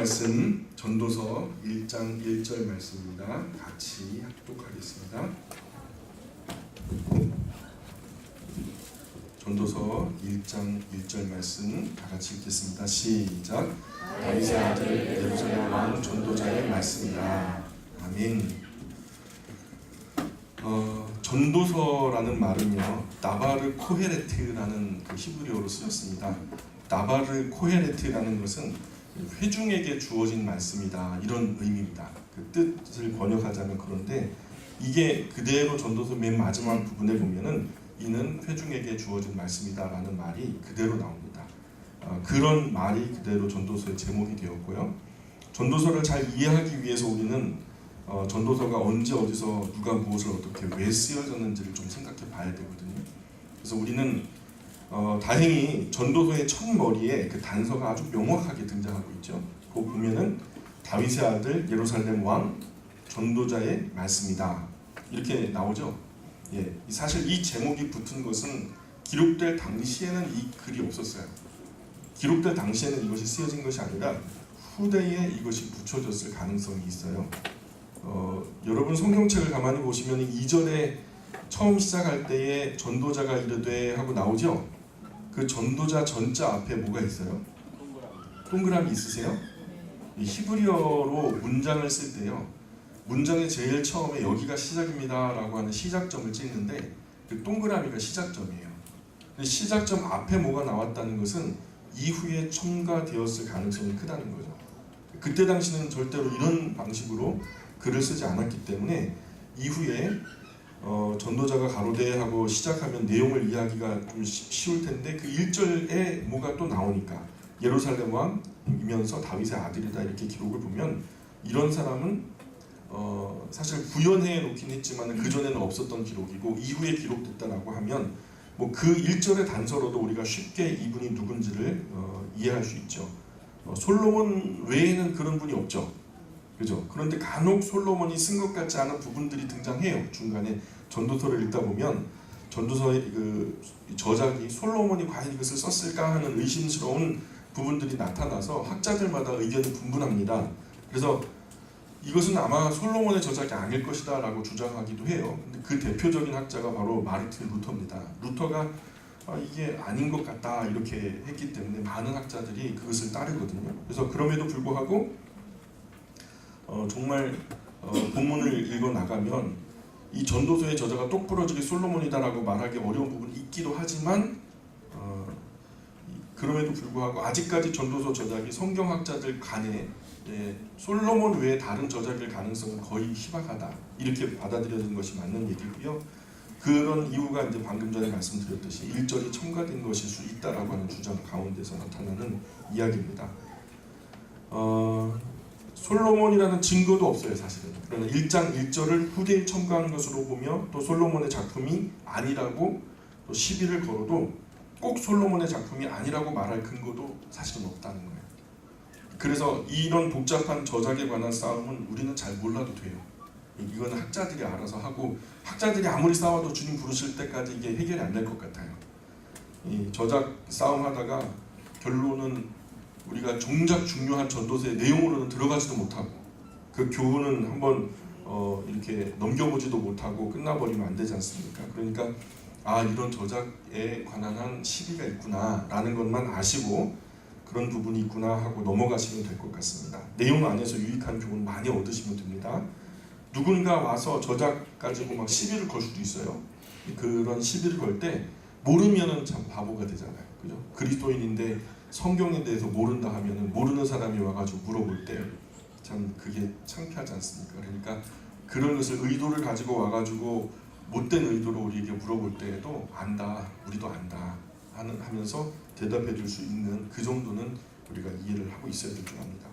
말씀 전도서 1장 1절 말씀입니다. 같이 합독하겠습니다. 전도서 1장 1절 말씀 다 같이 읽겠습니다. 시작. 다윗의 아들 예루살렘 왕 전도자의 말씀이다. 아멘. 전도서라는 말은요, 나바르 코헤레트라는 그 히브리어로 쓰였습니다. 나바르 코헤레트라는 것은 회중에게 주어진 말씀이다, 이런 의미입니다. 그 뜻을 번역하자면 그런데 이게 그대로 전도서 맨 마지막 부분에 보면은 이는 회중에게 주어진 말씀이다라는 말이 그대로 나옵니다. 그런 말이 그대로 전도서의 제목이 되었고요. 전도서를 잘 이해하기 위해서 우리는 전도서가 언제 어디서 누가 무엇을 어떻게 왜 쓰여졌는지를 좀 생각해 봐야 되거든요. 그래서 우리는 다행히 전도서의 첫 머리에 그 단서가 아주 명확하게 등장하고 있죠. 그거 보면은 다윗의 아들 예루살렘 왕 전도자의 말씀이다, 이렇게 나오죠. 예, 사실 이 제목이 붙은 것은 기록될 당시에는 이 글이 없었어요. 기록될 당시에는 이것이 쓰여진 것이 아니라 후대에 이것이 붙여졌을 가능성이 있어요. 여러분 성경책을 가만히 보시면 2절에 처음 시작할 때에 전도자가 이르되 하고 나오죠. 그 전도자 전자 앞에 뭐가 있어요? 동그라미 있으세요? 이 히브리어로 문장을 쓸 때요, 문장의 제일 처음에 여기가 시작입니다 라고 하는 시작점을 찍는데 그 동그라미가 시작점이에요. 근데 시작점 앞에 뭐가 나왔다는 것은 이후에 첨가되었을 가능성이 크다는 거죠. 그때 당시는 절대로 이런 방식으로 글을 쓰지 않았기 때문에 이후에 전도자가 가로되 하고 시작하면 내용을 이해하기가 좀 쉬울 텐데 그 1절에 뭐가 또 나오니까 예루살렘 왕이면서 다윗의 아들이다, 이렇게 기록을 보면 이런 사람은 사실 구현해 놓긴 했지만 그전에는 없었던 기록이고 이후에 기록됐다라고 하면 뭐 그 1절의 단서로도 우리가 쉽게 이분이 누군지를 이해할 수 있죠. 솔로몬 외에는 그런 분이 없죠. 그죠? 그런데 간혹 솔로몬이 쓴 것 같지 않은 부분들이 등장해요. 중간에 전도서를 읽다 보면 전도서의 그 저작이 솔로몬이 과연 이것을 썼을까 하는 의심스러운 부분들이 나타나서 학자들마다 의견이 분분합니다. 그래서 이것은 아마 솔로몬의 저작이 아닐 것이다 라고 주장하기도 해요. 근데 그 대표적인 학자가 바로 마르틴 루터입니다. 루터가 이게 아닌 것 같다 이렇게 했기 때문에 많은 학자들이 그것을 따르거든요. 그래서 그럼에도 불구하고 정말 본문을 읽어 나가면 이 전도서의 저자가 똑부러지게 솔로몬이다라고 말하기 어려운 부분이 있기도 하지만 그럼에도 불구하고 아직까지 전도서 저작이 성경학자들 간에 솔로몬 외에 다른 저작일 가능성은 거의 희박하다, 이렇게 받아들여진 것이 맞는 얘기고요. 그런 이유가 이제 방금 전에 말씀드렸듯이 1절이 첨가된 것일 수 있다라고 하는 주장 가운데서 나타나는 이야기입니다. 솔로몬이라는 증거도 없어요, 사실은. 그러나 1장 1절을 후대에 첨가하는 것으로 보며 또 솔로몬의 작품이 아니라고 또 시비를 걸어도 꼭 솔로몬의 작품이 아니라고 말할 근거도 사실은 없다는 거예요. 그래서 이런 복잡한 저작에 관한 싸움은 우리는 잘 몰라도 돼요. 이건 학자들이 알아서 하고, 학자들이 아무리 싸워도 주님 부르실 때까지 이게 해결이 안 될 것 같아요. 이 저작 싸움하다가 결론은 우리가 정작 중요한 전도서의 내용으로는 들어가지도 못하고 그 교훈은 한번 이렇게 넘겨보지도 못하고 끝나버리면 안 되지 않습니까? 그러니까 이런 저작에 관한 한 시비가 있구나 라는 것만 아시고 그런 부분이 있구나 하고 넘어가시면 될 것 같습니다. 내용 안에서 유익한 교훈 많이 얻으시면 됩니다. 누군가 와서 저작 가지고 막 시비를 걸 수도 있어요. 그런 시비를 걸 때 모르면은 참 바보가 되잖아요. 그죠? 그리스도인인데 성경에 대해서 모른다 하면은 모르는 사람이 와가지고 물어볼 때 참 그게 창피하지 않습니까? 그러니까 그런 것을 의도를 가지고 와가지고 못된 의도로 우리에게 물어볼 때에도 안다, 우리도 안다 하면서 대답해 줄 수 있는 그 정도는 우리가 이해를 하고 있어야 될 줄 압니다.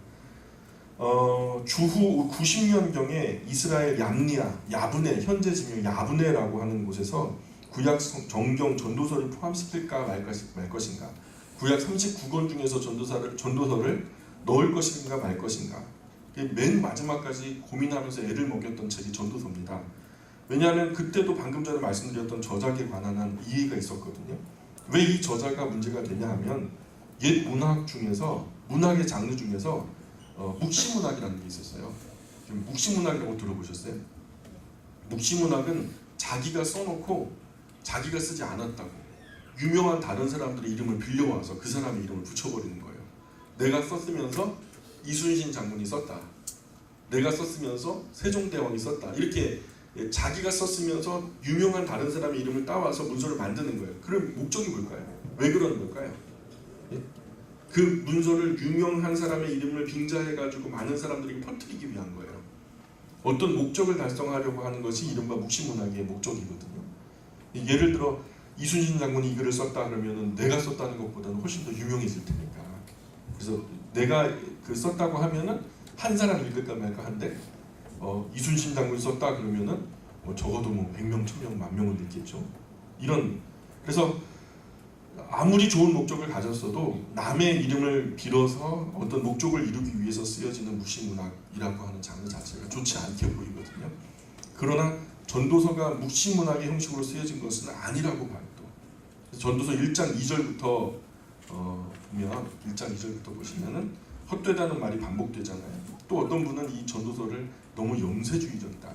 주후 90년경에 이스라엘 얌니아, 야브네, 현재 지명 야브네라고 하는 곳에서 구약 정경 전도서를 포함시킬까 말 것인가, 구약 39권 중에서 전도서를 넣을 것인가 말 것인가, 맨 마지막까지 고민하면서 애를 먹였던 책이 전도서입니다. 왜냐하면 그때도 방금 전에 말씀드렸던 저작에 관한 한 이해가 있었거든요. 왜 이 저자가 문제가 되냐 하면 옛 문학 중에서, 문학의 장르 중에서 묵시문학이라는 게 있었어요. 묵시문학이라고 들어보셨어요? 묵시문학은 자기가 써놓고 자기가 쓰지 않았다고 유명한 다른 사람들의 이름을 빌려와서 그 사람의 이름을 붙여버리는 거예요. 내가 썼으면서 이순신 장군이 썼다, 내가 썼으면서 세종대왕이 썼다, 이렇게 자기가 썼으면서 유명한 다른 사람의 이름을 따와서 문서를 만드는 거예요. 그럼 목적이 뭘까요? 왜 그러는 걸까요? 예? 그 문서를 유명한 사람의 이름을 빙자해가지고 많은 사람들에게 퍼뜨리기 위한 거예요. 어떤 목적을 달성하려고 하는 것이 이른바 묵시문학의 목적이거든요. 예를 들어 이순신 장군이 이 글을 썼다 그러면은 내가 썼다는 것보다는 훨씬 더 유명해질 테니까. 그래서 내가 그 썼다고 하면은 한 사람 읽을까 말까 한데 이순신 장군이 썼다 그러면은 적어도 뭐 100명, 1000명, 10,000명은 읽겠죠. 이런, 그래서 아무리 좋은 목적을 가졌어도 남의 이름을 빌어서 어떤 목적을 이루기 위해서 쓰여지는 묵시문학이라고 하는 장르 자체가 좋지 않게 보이거든요. 그러나 전도서가 묵시문학의 형식으로 쓰여진 것은 아니라고 봐요. 또 전도서 1장 2절부터 보면 1장 2절부터 보시면은 헛되다는 말이 반복되잖아요. 또 어떤 분은 이 전도서를 너무 염세주의적이다,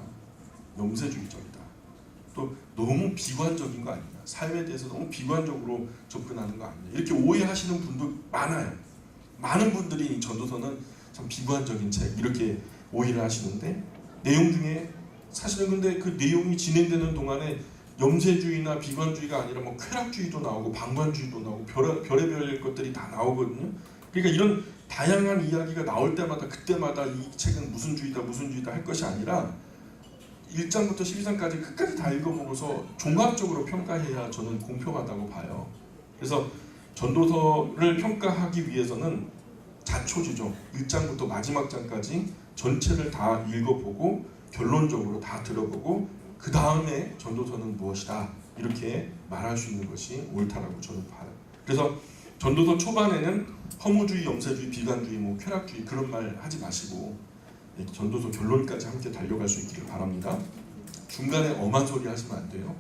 또 너무 비관적인 거 아니냐, 삶에 대해서 너무 비관적으로 접근하는 거 아니냐, 이렇게 오해하시는 분도 많아요. 많은 분들이 이 전도서는 참 비관적인 책 이렇게 오해를 하시는데, 내용 중에 사실은 근데 그 내용이 진행되는 동안에 염세주의나 비관주의가 아니라 뭐 쾌락주의도 나오고 방관주의도 나오고 별의별 것들이 다 나오거든요. 그러니까 이런 다양한 이야기가 나올 때마다 그때마다 이 책은 무슨 주의다 할 것이 아니라 1장부터 12장까지 끝까지 다 읽어보고서 종합적으로 평가해야 저는 공평하다고 봐요. 그래서 전도서를 평가하기 위해서는 자초지종 1장부터 마지막 장까지 전체를 다 읽어보고 결론적으로 다 들어보고 그 다음에 전도서는 무엇이다 이렇게 말할 수 있는 것이 옳다라고 저는 봐요. 그래서 전도서 초반에는 허무주의, 염세주의, 비관주의, 뭐 쾌락주의 그런 말 하지 마시고 전도서 결론까지 함께 달려갈 수 있기를 바랍니다. 중간에 엄한 소리 하시면 안 돼요.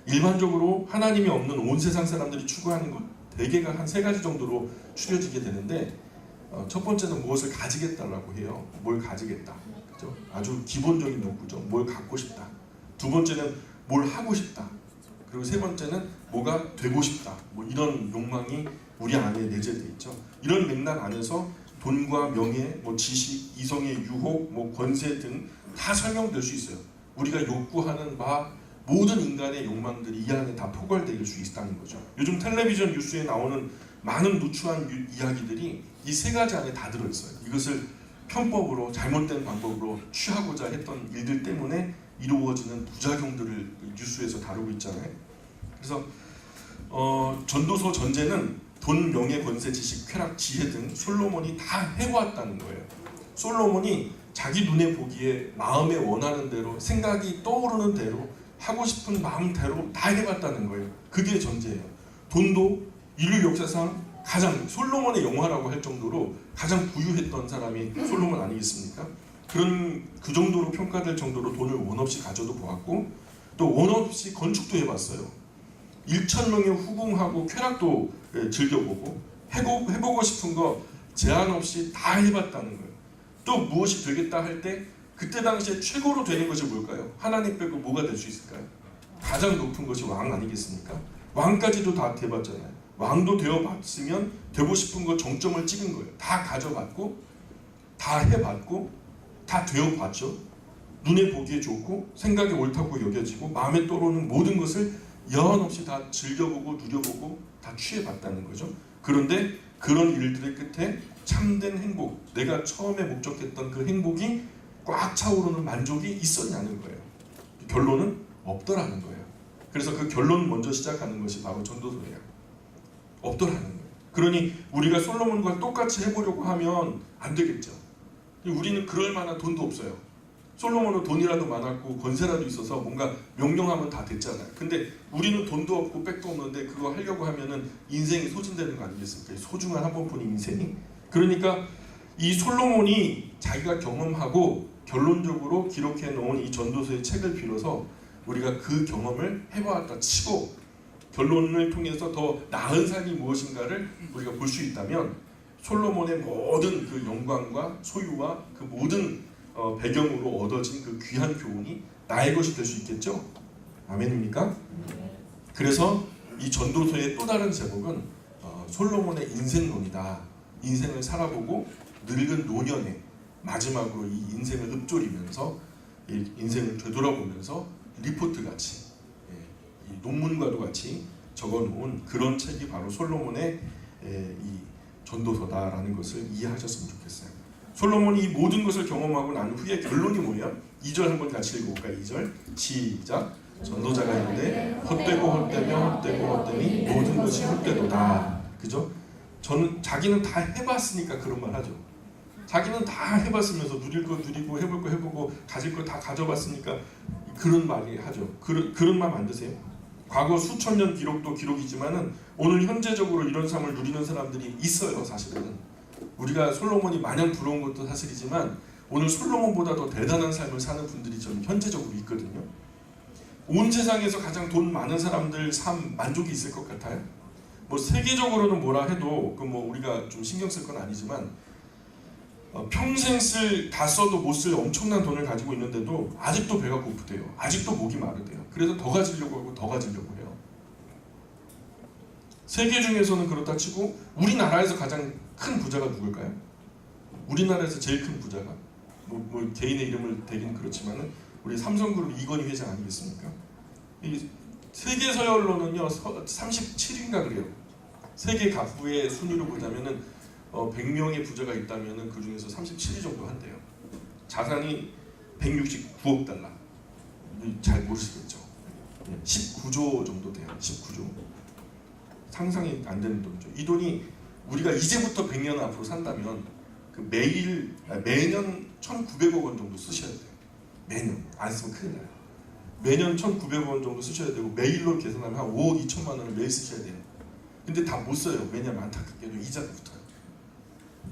일반적으로 하나님이 없는 온 세상 사람들이 추구하는 것 대개가 한 3가지 정도로 추려지게 되는데, 첫 번째는 무엇을 가지겠다라고 해요. 뭘 가지겠다, 그죠? 아주 기본적인 욕구죠. 뭘 갖고 싶다. 두 번째는 뭘 하고 싶다. 그리고 세 번째는 뭐가 되고 싶다. 뭐 이런 욕망이 우리 안에 내재되어 있죠. 이런 맥락 안에서 돈과 명예, 뭐 지식, 이성의 유혹, 뭐 권세 등 다 설명될 수 있어요. 우리가 욕구하는 바 모든 인간의 욕망들이 이 안에 다 포괄될 수 있다는 거죠. 요즘 텔레비전 뉴스에 나오는 많은 누추한 이야기들이 이 3가지 안에 다 들어있어요. 이것을 편법으로 잘못된 방법으로 취하고자 했던 일들 때문에 이루어지는 부작용들을 뉴스에서 다루고 있잖아요. 그래서 전도서 전제는 돈, 명예, 권세, 지식, 쾌락, 지혜 등 솔로몬이 다 해왔다는 거예요. 솔로몬이 자기 눈에 보기에 마음에 원하는 대로 생각이 떠오르는 대로 하고 싶은 마음대로 다 해봤다는 거예요. 그게 전제예요. 돈도 인류 역사상 가장 솔로몬의 영화라고 할 정도로 가장 부유했던 사람이 솔로몬 아니겠습니까? 그 정도로 평가될 정도로 돈을 원 없이 가져도 보았고 또 원 없이 건축도 해봤어요. 1,000명의 후궁하고 쾌락도 즐겨보고 해보고 싶은 거 제한 없이 다 해봤다는 거예요. 또 무엇이 되겠다 할 때 그때 당시에 최고로 되는 것이 뭘까요? 하나님 빼고 뭐가 될 수 있을까요? 가장 높은 것이 왕 아니겠습니까? 왕까지도 다 돼봤잖아요. 왕도 되어봤으면 되고 싶은 거 정점을 찍은 거예요. 다 가져봤고 다 해봤고 다 되어봤죠. 눈에 보기에 좋고 생각이 옳다고 여겨지고 마음에 떠오르는 모든 것을 여한 없이 다 즐겨보고 누려보고 다 취해봤다는 거죠. 그런데 그런 일들의 끝에 참된 행복, 내가 처음에 목적했던 그 행복이 꽉 차오르는 만족이 있었냐는 거예요. 결론은 없더라는 거예요. 그래서 그 결론 먼저 시작하는 것이 바로 전도서예요. 없더라는 거예요. 그러니 우리가 솔로몬과 똑같이 해보려고 하면 안 되겠죠. 우리는 그럴 만한 돈도 없어요. 솔로몬은 돈이라도 많았고 권세라도 있어서 뭔가 명령하면 다 됐잖아요. 근데 우리는 돈도 없고 백도 없는데 그거 하려고 하면은 인생이 소진되는 거 아니겠습니까? 소중한 한 번뿐인 인생이. 그러니까 이 솔로몬이 자기가 경험하고 결론적으로 기록해 놓은 이 전도서의 책을 빌어서 우리가 그 경험을 해보았다 치고 결론을 통해서 더 나은 삶이 무엇인가를 우리가 볼 수 있다면 솔로몬의 모든 그 영광과 소유와 그 모든 배경으로 얻어진 그 귀한 교훈이 나의 것이 될 수 있겠죠? 아멘입니까? 그래서 이 전도서의 또 다른 제목은 솔로몬의 인생론이다. 인생을 살아보고 늙은 노년에 마지막으로 이 인생을 읊조리면서 이 인생을 되돌아보면서 리포트 같이 이 논문과도 같이 적어놓은 그런 책이 바로 솔로몬의 이 전도서다라는 것을 이해하셨으면 좋겠어요. 솔로몬이 이 모든 것을 경험하고 난 후에 결론이 뭐예요? 2절 한번 같이 읽어볼까요? 2절 시작. 전도자가 이르되 헛되고 헛되며 헛되고 헛되니 모든 것이 헛되도다. 그죠? 저는 자기는 다 해봤으니까 그런 말 하죠. 자기는 다 해봤으면서 누릴 거 누리고 해볼 거 해보고 가질 거 다 가져봤으니까 그런 말이 하죠. 그런 마음 안 드세요? 과거 수천 년 기록도 기록이지만은 오늘 현재적으로 이런 삶을 누리는 사람들이 있어요. 사실은 우리가 솔로몬이 마냥 부러운 것도 사실이지만 오늘 솔로몬보다 더 대단한 삶을 사는 분들이 좀 현재적으로 있거든요. 온 세상에서 가장 돈 많은 사람들 삶 만족이 있을 것 같아요. 뭐 세계적으로는 뭐라 해도 그 뭐 우리가 좀 신경 쓸 건 아니지만 평생 다 써도 못 쓸 엄청난 돈을 가지고 있는데도 아직도 배가 고프대요. 아직도 목이 마르대요. 그래서 더 가지려고 하고 더 가지려고 해요. 세계 중에서는 그렇다 치고 우리나라에서 가장 큰 부자가 누굴까요? 우리나라에서 제일 큰 부자가 뭐 개인의 이름을 대긴 그렇지만은 우리 삼성그룹 이건희 회장 아니겠습니까? 이 세계 서열로는요 37인가 그래요. 세계 갑부의 순위로 보자면은 100명의 부자가 있다면은 그 중에서 37위 정도 한대요. 자산이 169억 달러. 잘 모르시겠죠? 19조 정도 돼요. 19조. 상상이 안 되는 돈이죠. 이 돈이 우리가 이제부터 100년 앞으로 산다면 그 매년 1,900억 원 정도 쓰셔야 돼요. 매년. 안 쓰면 큰일 나요. 매년 1,900억 원 정도 쓰셔야 되고 매일로 계산하면 한 5억 2천만 원을 매일 쓰셔야 돼요. 근데 다 못 써요. 왜냐면 안타깝게도 이자가 붙어요.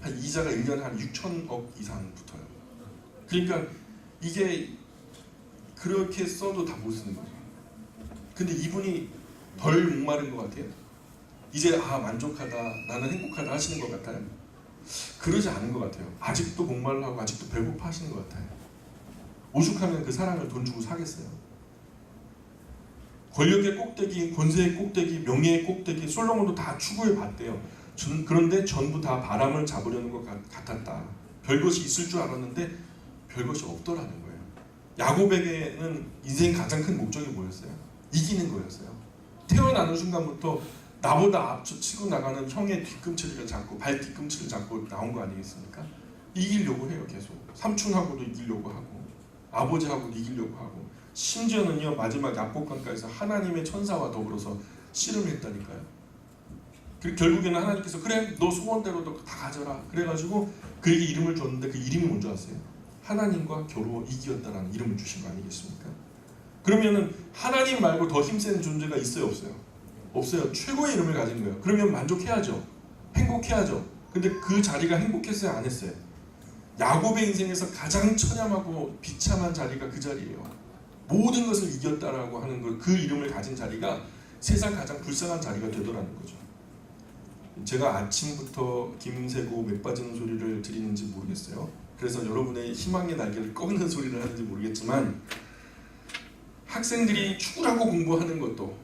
한 이자가 1년에 한 6천억 이상 붙어요. 그러니까 이게 그렇게 써도 다 못 쓰는 거죠. 근데 이분이 덜 목마른 것 같아요. 이제 만족하다, 나는 행복하다 하시는 것 같아요. 그러지 않은 것 같아요. 아직도 목말라하고 아직도 배고파 하시는 것 같아요. 오죽하면 그 사랑을 돈 주고 사겠어요. 권력의 꼭대기, 권세의 꼭대기, 명예의 꼭대기 솔로몬도 다 추구해 봤대요. 그런데 전부 다 바람을 잡으려는 것 같았다. 별것이 있을 줄 알았는데 별것이 없더라는 거예요. 야곱에게는 인생 가장 큰 목적이 뭐였어요? 이기는 거였어요. 태어나는 순간부터 나보다 앞서치고 나가는 형의 뒤꿈치를 잡고 발 뒤꿈치를 잡고 나온 거 아니겠습니까? 이기려고 해요. 계속. 삼촌하고도 이기려고 하고 아버지하고도 이기려고 하고 심지어는요 마지막 야복강가에서 하나님의 천사와 더불어서 씨름했다니까요. 결국에는 하나님께서 그래 너 소원대로 다 가져라 그래가지고 그에게 이름을 줬는데 그 이름이 뭔지 아세요? 하나님과 겨루어 이기었다라는 이름을 주신 거 아니겠습니까? 그러면은 하나님 말고 더 힘센 존재가 있어요 없어요? 없어요. 최고의 이름을 가진 거예요. 그러면 만족해야죠. 행복해야죠. 근데 그 자리가 행복했어요 안 했어요? 야곱의 인생에서 가장 처참하고 비참한 자리가 그 자리예요. 모든 것을 이겼다라고 하는 그 이름을 가진 자리가 세상 가장 불쌍한 자리가 되더라는 거죠. 제가 아침부터 김새고 맥 빠지는 소리를 드리는지 모르겠어요. 그래서 여러분의 희망의 날개를 꺾는 소리를 하는지 모르겠지만 학생들이 축구하고 공부하는 것도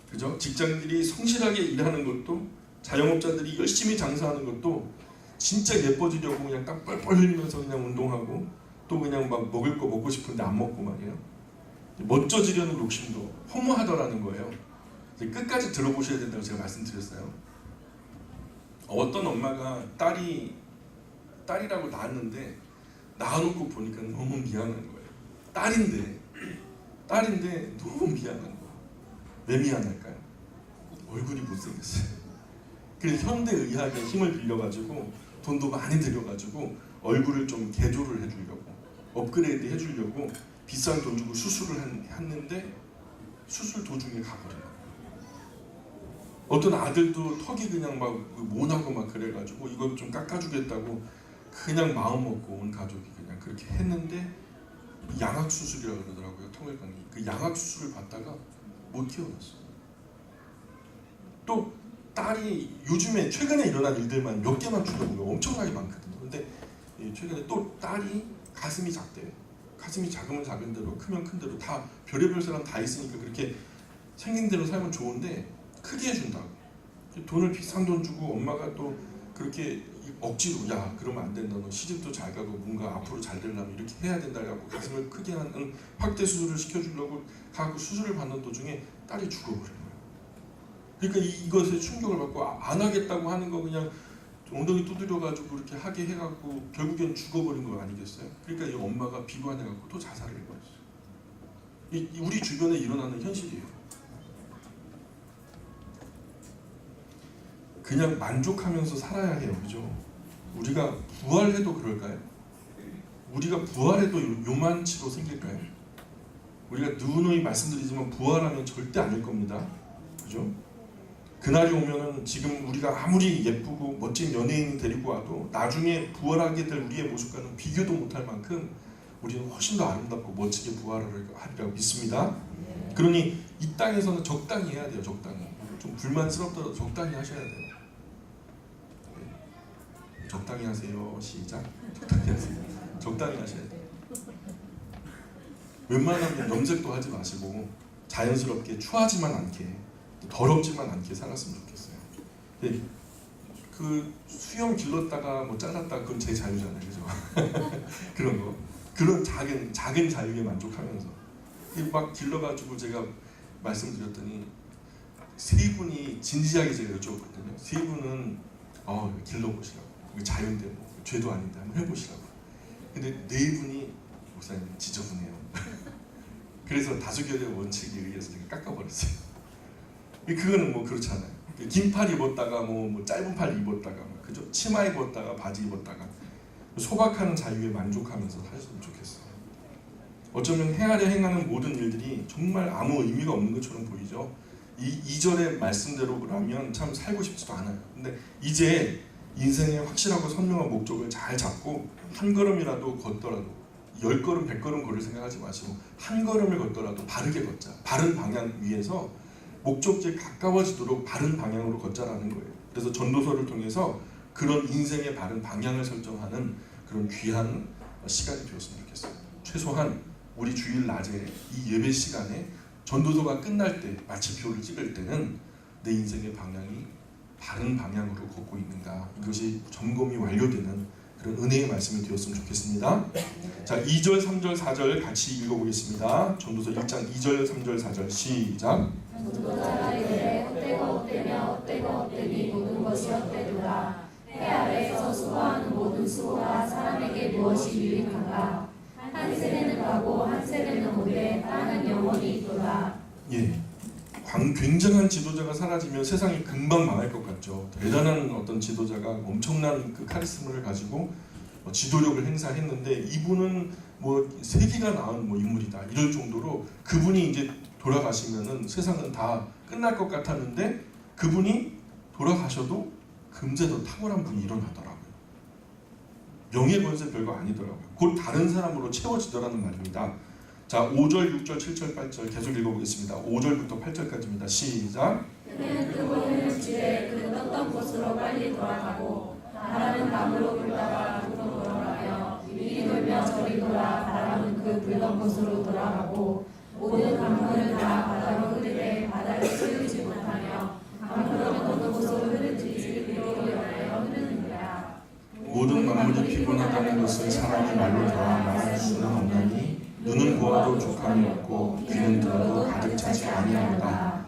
그죠? 직장인들이 성실하게 일하는 것도 자영업자들이 열심히 장사하는 것도 진짜 예뻐지려고 그냥 땀 뻘뻘 흘리면서 그냥 운동하고 또 그냥 막 먹을 거 먹고 싶은데 안 먹고 말이에요. 멋져지려는 욕심도 허무하더라는 거예요. 끝까지 들어보셔야 된다고 제가 말씀드렸어요. 어떤 엄마가 딸이라고 낳았는데 낳아놓고 보니까 너무 미안한 거예요. 딸인데 너무 미안한 거예요. 왜 미안할까요? 얼굴이 못생겼어요. 그래서 현대의학의 힘을 빌려가지고 돈도 많이 들여가지고 얼굴을 좀 개조를 해주려고 업그레이드 해주려고 비싼 돈 주고 수술을 했는데 수술 도중에 가버려요. 어떤 아들도 턱이 그냥 막 모나고 막 그래가지고 이거 좀 깎아주겠다고 그냥 마음 먹고 온 가족이 그냥 그렇게 했는데 양악 수술이라고 그러더라고요. 턱을 깎는 그 양악 수술을 받다가 못 태어났어요. 또 딸이 요즘에 최근에 일어난 일들만 몇 개만 줄여보면 엄청나게 많거든요. 근데 최근에 또 딸이 가슴이 작대요. 가슴이 작으면 작은 대로 크면 큰 대로 다 별의별 사람 다 있으니까 그렇게 생긴 대로 살면 좋은데 크게 해준다고. 돈을 비싼 돈 주고 엄마가 또 그렇게 억지로 야 그러면 안 된다, 너 시집도 잘 가고 뭔가 앞으로 잘 되려면 이렇게 해야 된다 해갖고 가슴을 크게 하는 확대 수술을 시켜주려고 가고 수술을 받는 도중에 딸이 죽어버린 거예요. 그러니까 이것에 충격을 받고 안 하겠다고 하는 거 그냥 엉덩이 두드려가지고 그렇게 하게 해갖고 결국엔 죽어버린 거 아니겠어요? 그러니까 이 엄마가 비관해갖고 또 자살을 해버렸어요. 우리 주변에 일어나는 현실이에요. 그냥 만족하면서 살아야 해요. 그죠? 우리가 부활해도 그럴까요? 우리가 부활해도 요만치로 생길까요? 우리가 누누이 말씀드리지만 부활하면 절대 아닐 겁니다. 그죠? 그날이 오면은 지금 우리가 아무리 예쁘고 멋진 연예인 데리고 와도 나중에 부활하게 될 우리의 모습과는 비교도 못할 만큼 우리는 훨씬 더 아름답고 멋지게 부활하리라고 믿습니다. 그러니 이 땅에서는 적당히 해야 돼요. 적당히. 좀 불만스럽더라도 적당히 하셔야 돼요. 적당히 하세요. 시작. 적당히 하세요. 적당히 하셔야 돼요. 웬만하면 염색도 하지 마시고 자연스럽게 추하지만 않게 더럽지만 않게 살았으면 좋겠어요. 근데 그 수염 길렀다가 뭐 잘랐다가 그건 제 자유잖아요. 그죠? 그런 거. 그런 작은 자유에 만족하면서 막 길러가지고 제가 말씀드렸더니 세 분이 진지하게 제가 여쭤봤거든요. 세 분은 길러보시라고. 자유인데 뭐 죄도 아닌데 한번 해보시라고. 근데 네 분이 목사님 지저분해요. 그래서 다수결의 원칙에 의해서 제가 깎아버렸어요. 그거는 뭐 그렇잖아요. 긴 팔 입었다가 뭐 짧은 팔 입었다가 그죠? 치마 입었다가 바지 입었다가 소박한 자유에 만족하면서 사셨으면 좋겠어요. 어쩌면 해 아래 행하는 모든 일들이 정말 아무 의미가 없는 것처럼 보이죠. 이 2절의 말씀대로라면 참 살고 싶지도 않아요. 근데 이제 인생의 확실하고 선명한 목적을 잘 잡고 한 걸음이라도 걷더라도 10걸음 100걸음 걸을 생각하지 마시고 한 걸음을 걷더라도 바르게 걷자. 바른 방향 위에서 목적지에 가까워지도록 바른 방향으로 걷자라는 거예요. 그래서 전도서를 통해서 그런 인생의 바른 방향을 설정하는 그런 귀한 시간이 되었으면 좋겠어요. 최소한 우리 주일 낮에 이 예배 시간에 전도서가 끝날 때 마침표를 찍을 때는 내 인생의 방향이 바른 방향으로 걷고 있는가, 이것이 점검이 완료되는 그런 은혜의 말씀이 되었으면 좋겠습니다. 자, 2절, 3절, 4절 같이 읽어보겠습니다. 전도서 1장 2절, 3절, 4절 시작. 전도자가 이르되 헛되고 헛되며 헛되고 헛되니 모든 것이 헛되도다. 해 아래에서 수고하는 모든 수고가 사람에게 무엇이 유익한가? 한 세대는 가고 한 세대는 오되 땅은 영원히 있도다. 예, 굉장한 지도자가 사라지면 세상이 금방 망할 것 같죠. 대단한 어떤 지도자가 엄청난 그 카리스마를 가지고 지도력을 행사했는데 이분은 뭐 세기가 낳은 뭐 인물이다 이럴 정도로 그분이 이제 돌아가시면은 세상은 다 끝날 것 같았는데 그분이 돌아가셔도 금세 더 탁월한 분이 일어나더라고요. 명예 권세 별거 아니더라고요. 곧 다른 사람으로 채워지더라는 말입니다. 자, 5절, 6절, 7절, 8절 계속 읽어보겠습니다. 5절부터 8절까지입니다. 시작. 그는 그 모든 집에 그 떴던 곳으로 빨리 돌아가고 바람은 나무로 불다가 앞으로 돌아가며 이리 돌며 저리 돌아 바람은 그 불던 곳으로 돌아가고 모든 강물은 다 바다로 흐르되 바다를 채우지 못하며 강물은 어느 곳으로 흐르는지 그리로 연하여 흐르느니라. 모든 만물이 피곤하다는 것을 사람이 말로 다 말할 수는 없나니 눈은 보아도 족함이 없고 귀는 들어도 가득 차지 아니하노라.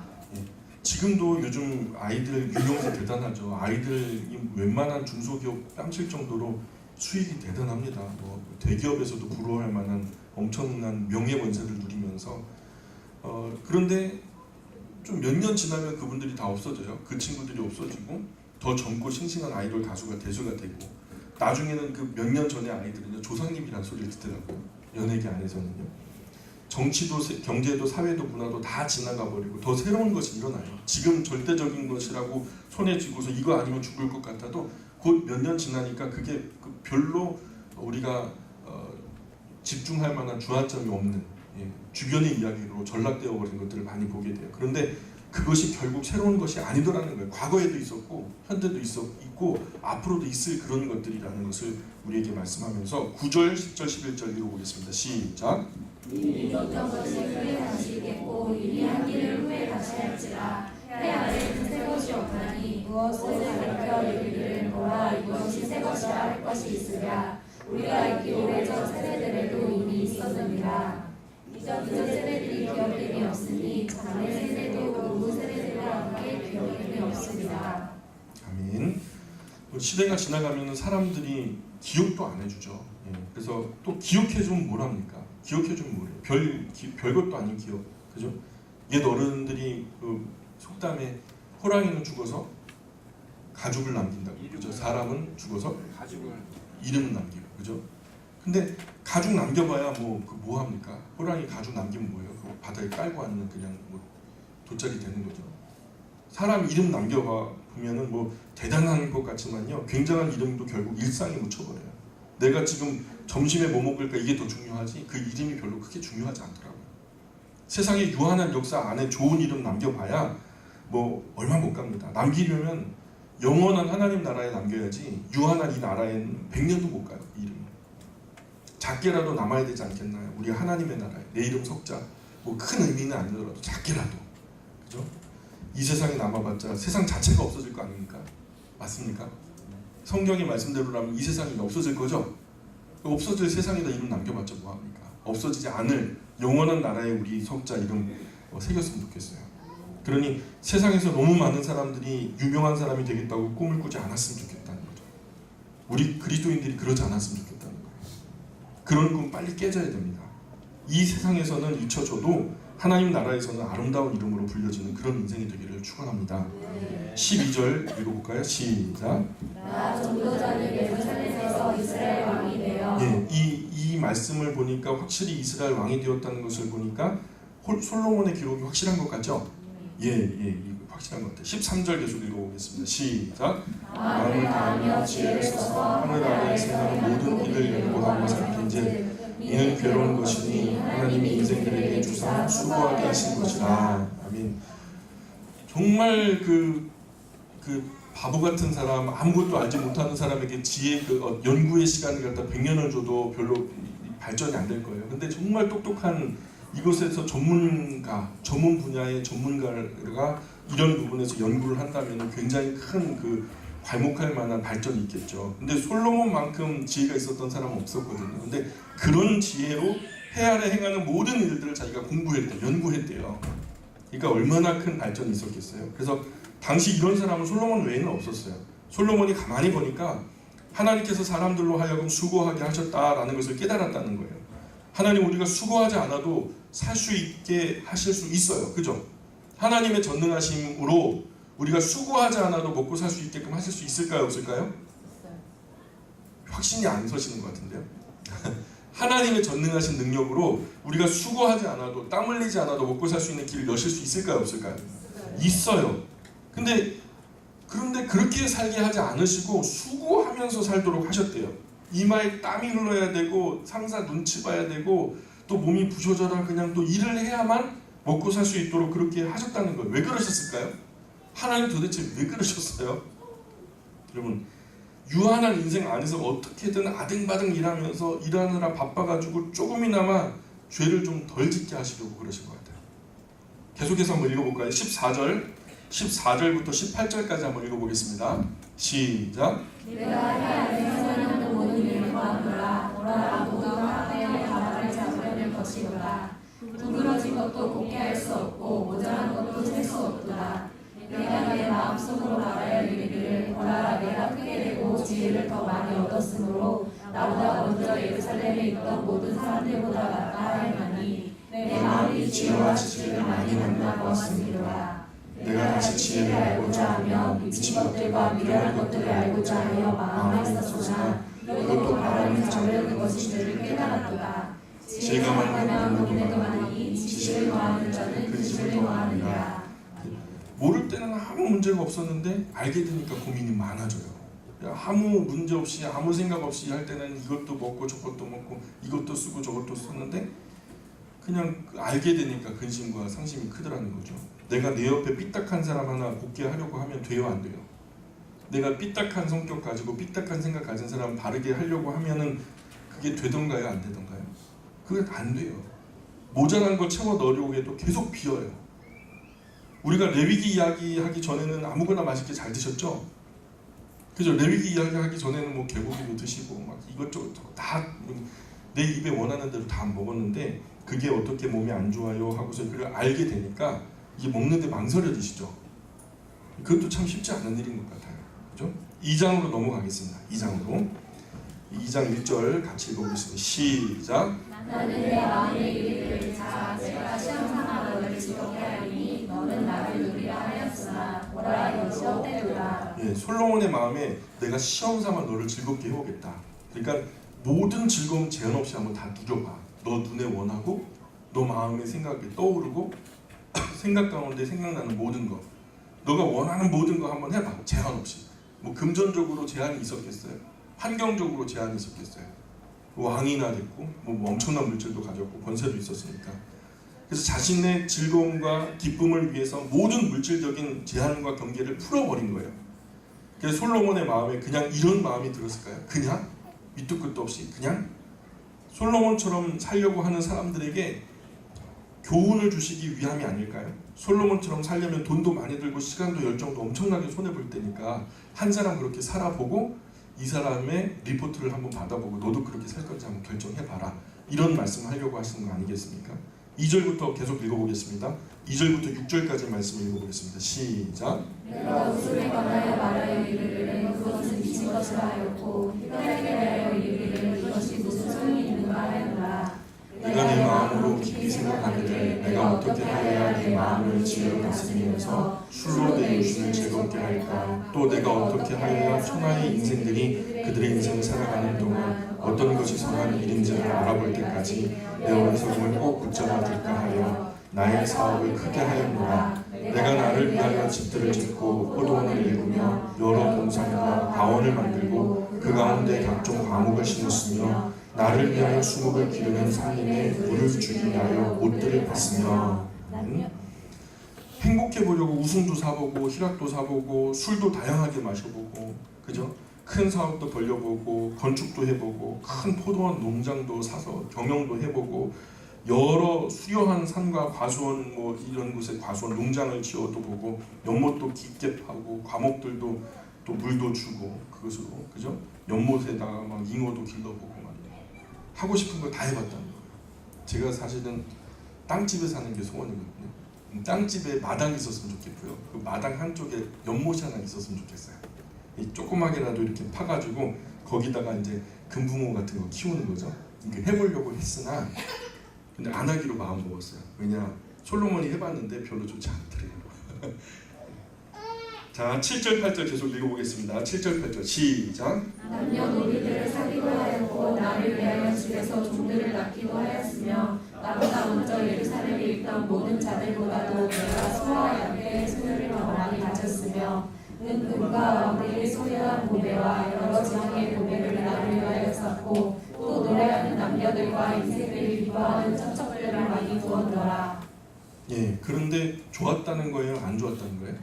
지금도 요즘 아이들 유명세 대단하죠. 아이들이 웬만한 중소기업 뺨칠 정도로 수익이 대단합니다. 뭐 대기업에서도 부러워할 만한 엄청난 명예권세를 누리면서 그런데 좀 몇 년 지나면 그분들이 다 없어져요. 그 친구들이 없어지고 더 젊고 싱싱한 아이돌 가수가 대수가 되고 나중에는 그 몇 년 전의 아이들은요 조상님이라는 소리를 듣더라고요. 연예계 안에서는요. 정치도 경제도 사회도 문화도 다 지나가 버리고 더 새로운 것이 일어나요. 지금 절대적인 것이라고 손에 쥐고서 이거 아니면 죽을 것 같아도 곧 몇 년 지나니까 그게 별로 우리가 집중할 만한 주안점이 없는 주변의 이야기로 전락되어 버린 것들을 많이 보게 돼요. 그런데 그것이 결국 새로운 것이 아니더라는 거예요. 과거에도 있었고 현재도 있고 앞으로도 있을 그런 것들이라는 것을 우리에게 말씀하면서 9절, 10절, 11절 읽어보겠습니다. 시작. 이미 어떤 것이 후에 다시 있겠고 이미 한 일을 후에 다시 할지라 해 아래에는 새 것이 없나니 무엇을 가르쳐 이르기를 보라 이것이 새 것이라 할 것이 있으랴 우리가 있기 오래전 세대들에도 이미 있었느니라. 이전 세대들이 기억됨이 없으니 장래 세대도 그 세대들과 함께 기억됨이 없습니다. 아멘. 시대가 지나가면 사람들이 기억도 안 해주죠. 그래서 또 기억해주면 뭐랍니까? 기억해주면 뭐래요? 별것도 아닌 기억, 그죠? 옛 어른들이 그 속담에 호랑이는 죽어서 가죽을 남긴다고, 그죠? 사람은 죽어서 가죽을 이름은 남기고, 그죠? 근데 가죽 남겨봐야 뭐 합니까? 호랑이 가죽 남기면 뭐예요? 그거 바다에 깔고 앉는 그냥 뭐 돗자리 되는 거죠. 사람 이름 남겨봐 보면은 뭐 대단한 것 같지만요, 굉장한 이름도 결국 일상에 묻혀버려요. 내가 지금 점심에 뭐 먹을까 이게 더 중요하지 그 이름이 별로 크게 중요하지 않더라고요. 세상에 유한한 역사 안에 좋은 이름 남겨봐야 뭐 얼마 못 갑니다. 남기려면 영원한 하나님 나라에 남겨야지 유한한 이 나라에는 100년도 못 가요. 이 이름은 작게라도 남아야 되지 않겠나요? 우리 하나님의 나라에 내 이름 석자 뭐 큰 의미는 아니더라도 작게라도, 그죠? 이 세상에 남아봤자 세상 자체가 없어질 거 아닙니까? 맞습니까? 성경의 말씀대로라면 이 세상이 없어질 거죠? 없어질 세상에다 이름 남겨봤자 뭐합니까? 없어지지 않을 영원한 나라에 우리 석자 이름 새겼으면 좋겠어요. 그러니 세상에서 너무 많은 사람들이 유명한 사람이 되겠다고 꿈을 꾸지 않았으면 좋겠다는 거죠. 우리 그리스도인들이 그러지 않았으면 좋겠다는 거예요. 그런 꿈 빨리 깨져야 됩니다. 이 세상에서는 잊혀져도 하나님 나라에서는 아름다운 이름으로 불려지는 그런 인생이 되기를 축원합니다. 12절 읽어볼까요? 시작. 나 전도자는 예루살렘에서 이스라엘 왕이 되어. 이 말씀을 보니까 확실히 이스라엘 왕이 되었다는 것을 보니까 솔로몬의 기록이 확실한 것 같죠? 확실한 것 같아요. 13절 계속 읽어보겠습니다. 시작. 마음을 다하며 지혜를 써서 하늘 아래에 생하는 모든 이를 연구하고 살핀즉 이는 괴로운 것이니 하나님이 인생들에게 주사 수고하게 하신 것이라. 아멘. 정말 그 바보 같은 사람, 아무것도 알지 못하는 사람에게 지혜 연구의 시간을 갖다 100년을 줘도 별로 발전이 안 될 거예요. 근데 정말 똑똑한 이곳에서 전문 분야의 전문가가 이런 부분에서 연구를 한다면 굉장히 큰 괄목할 만한 발전이 있겠죠. 근데 솔로몬만큼 지혜가 있었던 사람은 없었거든요. 근데 그런 지혜로 해 아래 행하는 모든 일들을 자기가 공부했대요. 연구했대요. 그러니까 얼마나 큰 발전이 있었겠어요. 그래서 당시 이런 사람은 솔로몬 외에는 없었어요. 솔로몬이 가만히 보니까 하나님께서 사람들로 하여금 수고하게 하셨다라는 것을 깨달았다는 거예요. 하나님 우리가 수고하지 않아도 살 수 있게 하실 수 있어요. 그죠? 하나님의 전능하심으로 우리가 수고하지 않아도 먹고 살 수 있게끔 하실 수 있을까요? 없을까요? 확신이 안 서시는 것 같은데요. 하나님의 전능하신 능력으로 우리가 수고하지 않아도 땀 흘리지 않아도 먹고 살 수 있는 길을 여실 수 있을까요? 없을까요? 있어요. 그런데 그렇게 살게 하지 않으시고 수고하면서 살도록 하셨대요. 이마에 땀이 흘러야 되고 상사 눈치 봐야 되고 또 몸이 부셔져라 그냥 또 일을 해야만 먹고 살 수 있도록 그렇게 하셨다는 거예요. 왜 그러셨을까요? 하나님 도대체 왜 그러셨어요? 여러분, 유한한 인생 안에서 어떻게든 아등바등 일하면서 일하느라 바빠가지고 조금이나마 죄를 좀 덜 짓게 하시려고 그러신 것 같아요. 계속해서 한번 읽어볼까요? 14절부터 18절까지 한번 읽어보겠습니다. 시작. 내가 해 아래 행하는 모든 일을 보라 모두가 하나님의 가만을 잡으려는 것이로다. 부끄러진 것도 곱게 할 수 없고 모자란 것도 셀 수 없도다. 내가 내 마음속으로 말하여 이르기를 보라 내가 크게 되고 지혜를 더 많이 얻었으므로 나보다 먼저 예루살렘에 있던 모든 사람들보다 낫다 하였나니 내 마음이 지혜와 지식을 많이 만나보았음이로라. 내가 다시 지혜를 알고자 하며 미친 것들과 미련한 것들을 알고자 하여 마음을 썼으나 이것도 바람이 저려는 것인 줄을 깨달았도다. 지혜가 많으면 고민도 많으니 지식을 더하는 자는 그 지식을 더하느니라. 모를 때는 아무 문제가 없었는데 알게 되니까 고민이 많아져요. 아무 문제 없이 아무 생각 없이 할 때는 이것도 먹고 저것도 먹고 이것도 쓰고 저것도 썼는데 그냥 알게 되니까 근심과 상심이 크더라는 거죠. 내가 내 옆에 삐딱한 사람 하나 곱게 하려고 하면 돼요, 안 돼요? 내가 삐딱한 성격 가지고 삐딱한 생각 가진 사람 바르게 하려고 하면은 그게 되던가요, 안 되던가요? 그게 안 돼요. 모자란 거 채워 넣으려고 해도 계속 비어요. 우리가 레위기 이야기 하기 전에는 아무거나 맛있게 잘 드셨죠? 그죠? 레위기 이야기 하기 전에는 뭐 개고기도 드시고 막 이것저것 다 내 입에 원하는 대로 다 먹었는데 그게 어떻게 몸에 안 좋아요 하고서 그걸 알게 되니까 이게 먹는데 망설여지시죠? 그것도 참 쉽지 않은 일인 것 같아요. 그죠? 2장으로 넘어가겠습니다. 2장으로. 2장 1절 같이 읽어보겠습니다. 시작. 나는 내 마음에 이르기를 자 내가 시험 삼아 너를 즐겁게 하리니 너는 나를 누리라 하였으나 보라 이것이 헛되도다. 예, 솔로몬의 마음에 내가 시험 삼아 너를 즐겁게 해오겠다. 그러니까 모든 즐거움 제한 없이 한번 다 누려봐. 너 눈에 원하고 너 마음에 생각이 떠오르고 생각 가운데 생각나는 모든 거 너가 원하는 모든 거 한번 해봐. 제한 없이. 뭐 금전적으로 제한이 있었겠어요? 환경적으로 제한이 있었겠어요? 왕이나 됐고 뭐 엄청난 물질도 가졌고 권세도 있었으니까. 그래서 자신의 즐거움과 기쁨을 위해서 모든 물질적인 제한과 경계를 풀어버린 거예요. 그래서 솔로몬의 마음에 그냥 이런 마음이 들었을까요? 그냥 밑도 끝도 없이 그냥 솔로몬처럼 살려고 하는 사람들에게 교훈을 주시기 위함이 아닐까요? 솔로몬처럼 살려면 돈도 많이 들고 시간도 열정도 엄청나게 손해볼 테니까 한 사람 그렇게 살아보고 이 사람의 리포트를 한번 받아보고 너도 그렇게 살 건지 한번 결정해봐라. 이런 말씀을 하려고 하시는 거 아니겠습니까? 2절부터 계속 읽어보겠습니다. 2절부터 6절까지 말씀 읽어보겠습니다. 시작. 내가 웃음에 관하여 말하여 이르기를 그것은 미친 것이라 하였고 희단에게 대하여 이르기를 이것이 무슨 소용이 있는가 하였노라. 내가 내 마음으로 깊이 생각하기를 내가 어떻게 하여야 내 마음을 지혜로 다스리면서 술로 내 육신을 즐겁게 할까. 또 내가 어떻게 하여야 천하의 인생들이 그들의 인생을 살아가는 동안 어떤 것이 선한 일인지를 알아볼 때까지 내 어리석음을 꼭 붙잡아 둘까 하여 나의 사업을 크게 하였노라. 내가 나를 위하여 집들을 짓고 포도원을 일구며 여러 동산과 가원을 만들고 그 가운데 각종 과목을 심었으며 나를 위하여 수목을 기르는 산림에 물을 주기 위하여 옷들을 팠으며. 행복해 보려고 우승도 사보고 희락도 사보고 술도 다양하게 마셔보고 그죠? 큰 사업도 벌려보고 건축도 해보고 큰 포도원 농장도 사서 경영도 해보고 여러 수려한 산과 과수원 뭐 이런 곳에 과수원 농장을 지어도 보고 연못도 깊게 파고 과목들도 또 물도 주고 그것으로 그죠? 연못에다가 막 잉어도 길러보고 막 하고 싶은 거 다 해봤다는 거예요. 제가 사실은 땅집에 사는 게 소원이거든요. 땅집에 마당이 있었으면 좋겠고요. 그 마당 한쪽에 연못이 하나 있었으면 좋겠어요. 이 조그맣게라도 이렇게 파가지고 거기다가 이제 금붕어 같은 거 키우는 거죠. 해보려고 했으나 근데 안 하기로 마음 먹었어요. 왜냐 솔로몬이 해봤는데 별로 좋지 않더래요. 자 7절 8절 계속 읽어보겠습니다. 7절 8절 시작. 남녀노비들을 사귀고 하였고 나를 위하여 집에서 종들을 낳기도 하였으며 나보다 먼저 예루살렘에 있던 모든 자들보다도 내가 소와 양떼의 소유를 더 많이 가졌으며 금과 왕들이 소유한 보배와 여러 지방의 보배를 나를 위하여 쌓고 또 노래하는 남녀들과 인생들이 기뻐하는 첩첩들을 많이 두었더라. 예, 그런데 좋았다는 거예요? 안 좋았다는 거예요?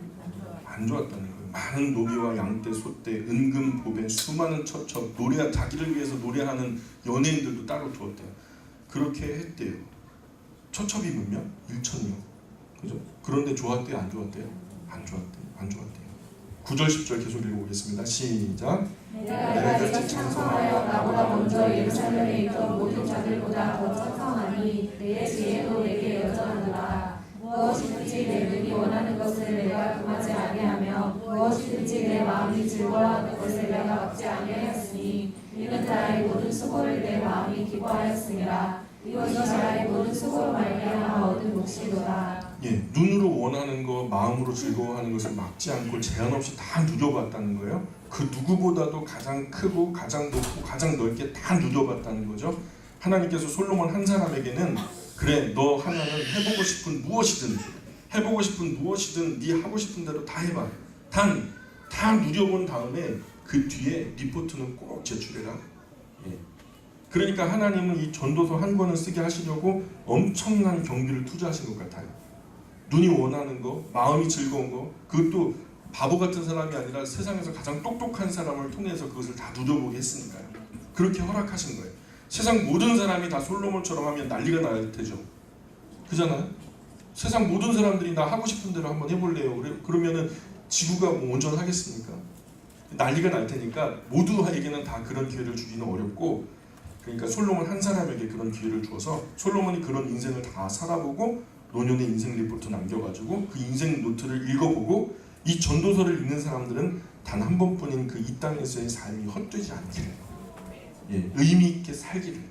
안 좋았다는 거예요. 많은 노비와 양떼, 소떼, 은금, 보배, 수많은 첩첩, 자기를 위해서 노래하는 연예인들도 따로 두었대요. 그렇게 했대요. 첩첩이 몇 명? 1,000명. 그죠? 그런데 좋았대요? 안 좋았대요? 안 좋았대요. 안 좋았대요. 9절 10절 계속 읽어보겠습니다. 시작. 내가 같이 찬송하여 나보다 먼저 예루살렘에 있던 모든 자들보다 더 찬송하니 내 지혜도 내게 여전하노라. 무엇이든지 내 눈이 원하는 것을 내가 금하지 아니하며 무엇이든지 내 마음이 즐거워하는 것을 내가 막지 아니하였으니 이는 나의 모든 수고를 내 마음이 기뻐하였으니라. 이것이 나의 모든 수고로 말미암아 얻은 몫이로다. 예, 눈으로 원하는 거, 마음으로 즐거워하는 것을 막지 않고 제한 없이 다 누려봤다는 거예요. 그 누구보다도 가장 크고 가장 높고 가장 넓게 다 누려봤다는 거죠. 하나님께서 솔로몬 한 사람에게는 그래, 너 하나는 해보고 싶은 무엇이든 네 하고 싶은 대로 다 해봐. 단 다 누려본 다음에 그 뒤에 리포트는 꼭 제출해라. 예. 그러니까 하나님은 이 전도서 한 권을 쓰게 하시려고 엄청난 경비를 투자하신 것 같아요. 눈이 원하는 거, 마음이 즐거운 거, 그것도 바보 같은 사람이 아니라 세상에서 가장 똑똑한 사람을 통해서 그것을 다 누려보게 했으니까요. 그렇게 허락하신 거예요. 세상 모든 사람이 다 솔로몬처럼 하면 난리가 날 테죠. 그잖아요. 세상 모든 사람들이 나 하고 싶은 대로 한번 해볼래요. 그러면은 지구가 뭐 온전하겠습니까? 난리가 날 테니까 모두에게는 다 그런 기회를 주기는 어렵고, 그러니까 솔로몬 한 사람에게 그런 기회를 주어서 솔로몬이 그런 인생을 다 살아보고 노년의 인생 리포트 남겨가지고 그 인생 노트를 읽어보고, 이 전도서를 읽는 사람들은 단 한 번뿐인 그 이 땅에서의 삶이 헛되지 않기를, 의미 있게 살기를,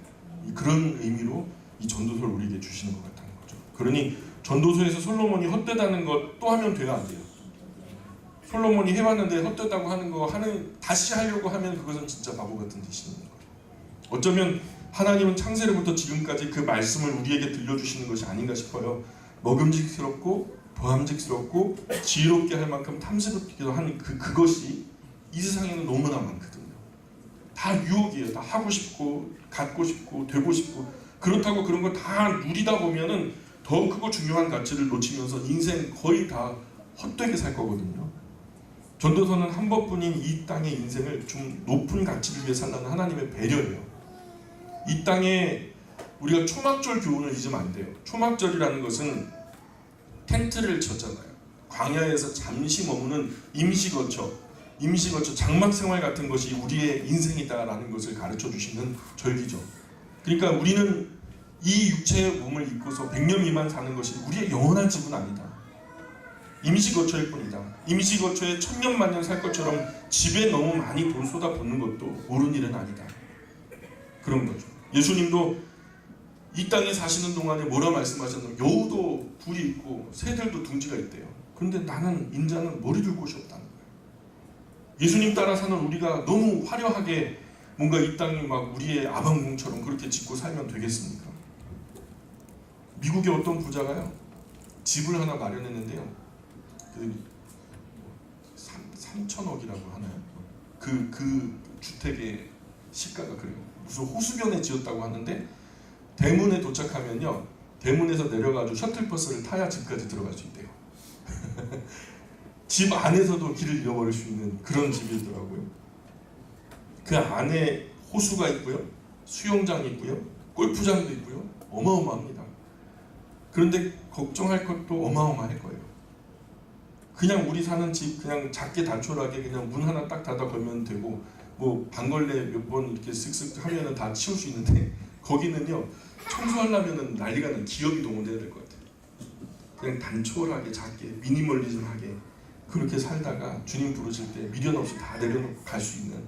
그런 의미로 이 전도서를 우리에게 주시는 것 같다는 거죠. 그러니 전도서에서 솔로몬이 헛되다는 것 또 하면 돼야 안 돼요. 솔로몬이 해봤는데 헛되다고 하는 거 다시 하려고 하면 그것은 진짜 바보 같은 짓인 거예요. 어쩌면 하나님은 창세로부터 지금까지 그 말씀을 우리에게 들려주시는 것이 아닌가 싶어요. 먹음직스럽고 보암직스럽고 지혜롭게 할 만큼 탐스럽기도 한 그것이 이 세상에는 너무나 많거든요. 다 유혹이에요. 다 하고 싶고 갖고 싶고 되고 싶고, 그렇다고 그런 걸 다 누리다 보면은 더 크고 중요한 가치를 놓치면서 인생 거의 다 헛되게 살 거거든요. 전도서는 한 번뿐인 이 땅의 인생을 좀 높은 가치를 위해 살라는 하나님의 배려예요. 이 땅에 우리가 초막절 교훈을 잊으면 안 돼요. 초막절이라는 것은 텐트를 쳤잖아요. 광야에서 잠시 머무는 임시거처, 장막생활 같은 것이 우리의 인생이다라는 것을 가르쳐 주시는 절기죠. 그러니까 우리는 이 육체의 몸을 입고서 100년 미만 사는 것이 우리의 영원한 집은 아니다. 임시거처일 뿐이다. 임시거처에 1000년 만년 살 것처럼 집에 너무 많이 돈 쏟아붓는 것도 옳은 일은 아니다. 그런 거죠. 예수님도 이 땅에 사시는 동안에 뭐라 말씀하셨냐면 여우도 굴이 있고 새들도 둥지가 있대요. 그런데 나는 인자는 머리 둘 곳이 없다는 거예요. 예수님 따라 사는 우리가 너무 화려하게 뭔가 이 땅이 막 우리의 아방궁처럼 그렇게 짓고 살면 되겠습니까? 미국의 어떤 부자가요, 집을 하나 마련했는데요. 3천억이라고 하나요? 그 주택의 시가가 그래요. 무슨 호수변에 지었다고 하는데 대문에 도착하면요, 대문에서 내려가지고 셔틀버스를 타야 집까지 들어갈 수 있대요. 집 안에서도 길을 잃어버릴 수 있는 그런 집이더라고요. 그 안에 호수가 있고요, 수영장이 있고요, 골프장도 있고요. 어마어마합니다. 그런데 걱정할 것도 어마어마할 거예요. 그냥 우리 사는 집 그냥 작게 단촐하게 그냥 문 하나 딱 닫아 걸면 되고, 뭐 방걸레 몇 번 이렇게 쓱쓱 하면은 다 치울 수 있는데, 거기는요 청소하려면은 난리가 나요. 기업이 동원돼야 될 것 같아요. 그냥 단촐하게 작게 미니멀리즘하게 그렇게 살다가 주님 부르실 때 미련 없이 다 내려놓고 갈 수 있는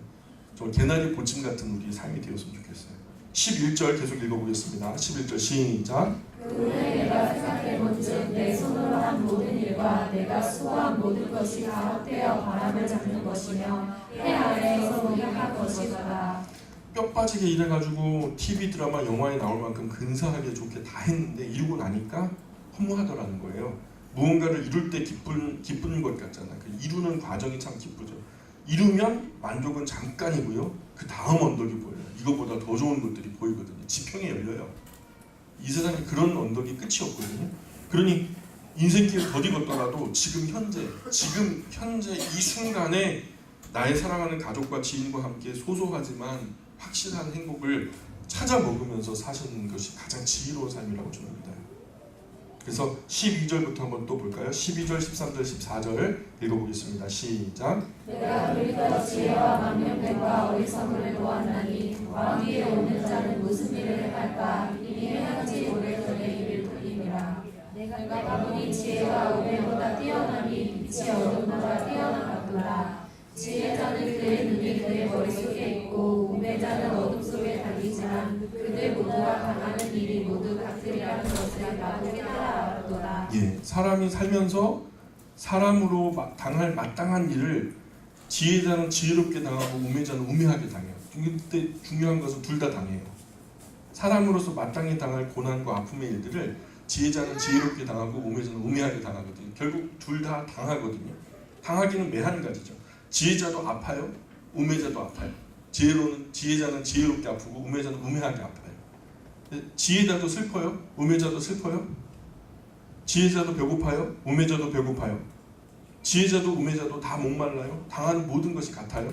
좀 개나리 보침 같은 우리의 삶이 되었으면 좋겠어요. 11절 계속 읽어보겠습니다. 11절 시작. 그후에 내가 생각해본즉 내 손으로 한 모든 일과 내가 수고한 모든 것이 다 헛되어 바람을 잡는 것이며 해 아래에서 무익한 것이더라. 뼈 빠지게 일해가지고 TV 드라마 영화에 나올 만큼 근사하게 좋게 다 했는데 이루고 나니까 허무하더라는 거예요. 무언가를 이룰 때 기쁜 것 같잖아요. 그 이루는 과정이 참 기쁘죠. 이루면 만족은 잠깐이고요, 그 다음 언덕이 보여요. 이거보다 더 좋은 것들이 보이거든요. 지평이 열려요. 이 세상에 그런 언덕이 끝이 없거든요. 그러니 인생길 더디 걷더라도 지금 현재 이 순간에 나의 사랑하는 가족과 지인과 함께 소소하지만 확실한 행복을 찾아 먹으면서 사시는 것이 가장 지혜로운 삶이라고 저는 믿어요. 그래서 12절부터 한번 또 볼까요? 12절, 13절, 14절 읽어보겠습니다. 시작. 내가 우리가 지혜와 망령됨과 어리석음을 보았나니 왕 위에 오는 자는 무슨 일을 행할까? 이미 행한지 오래전에 이를 돌림이라. 내가 보니 지혜가 우매보다 뛰어나니 빛이 어둠보다 뛰어나도다. 지혜자는 그의 눈이 그의 머릿속에 있고 우매자는 어둠 속에 달리지만 그들 모두가 당하는 일이 모두 같으리라는 것을 나도 깨달아 알았도다. 사람이 살면서 사람으로 당할 마땅한 일을 지혜자는 지혜롭게 당하고 우매자는 우매하게 당해요. 근데 중요한 것은 둘 다 당해요. 사람으로서 마땅히 당할 고난과 아픔의 일들을 지혜자는 지혜롭게 당하고 우매자는 우매하게 당하거든요. 결국 둘 다 당하거든요. 당하기는 매한 가지죠. 지혜자도 아파요, 우매자도 아파요. 지혜자는 지혜롭게 아프고 우매자는 우매하게 아파요. 지혜자도 슬퍼요, 우매자도 슬퍼요. 지혜자도 배고파요? 우매자도 배고파요? 지혜자도 우매자도 다 목말라요? 당하는 모든 것이 같아요?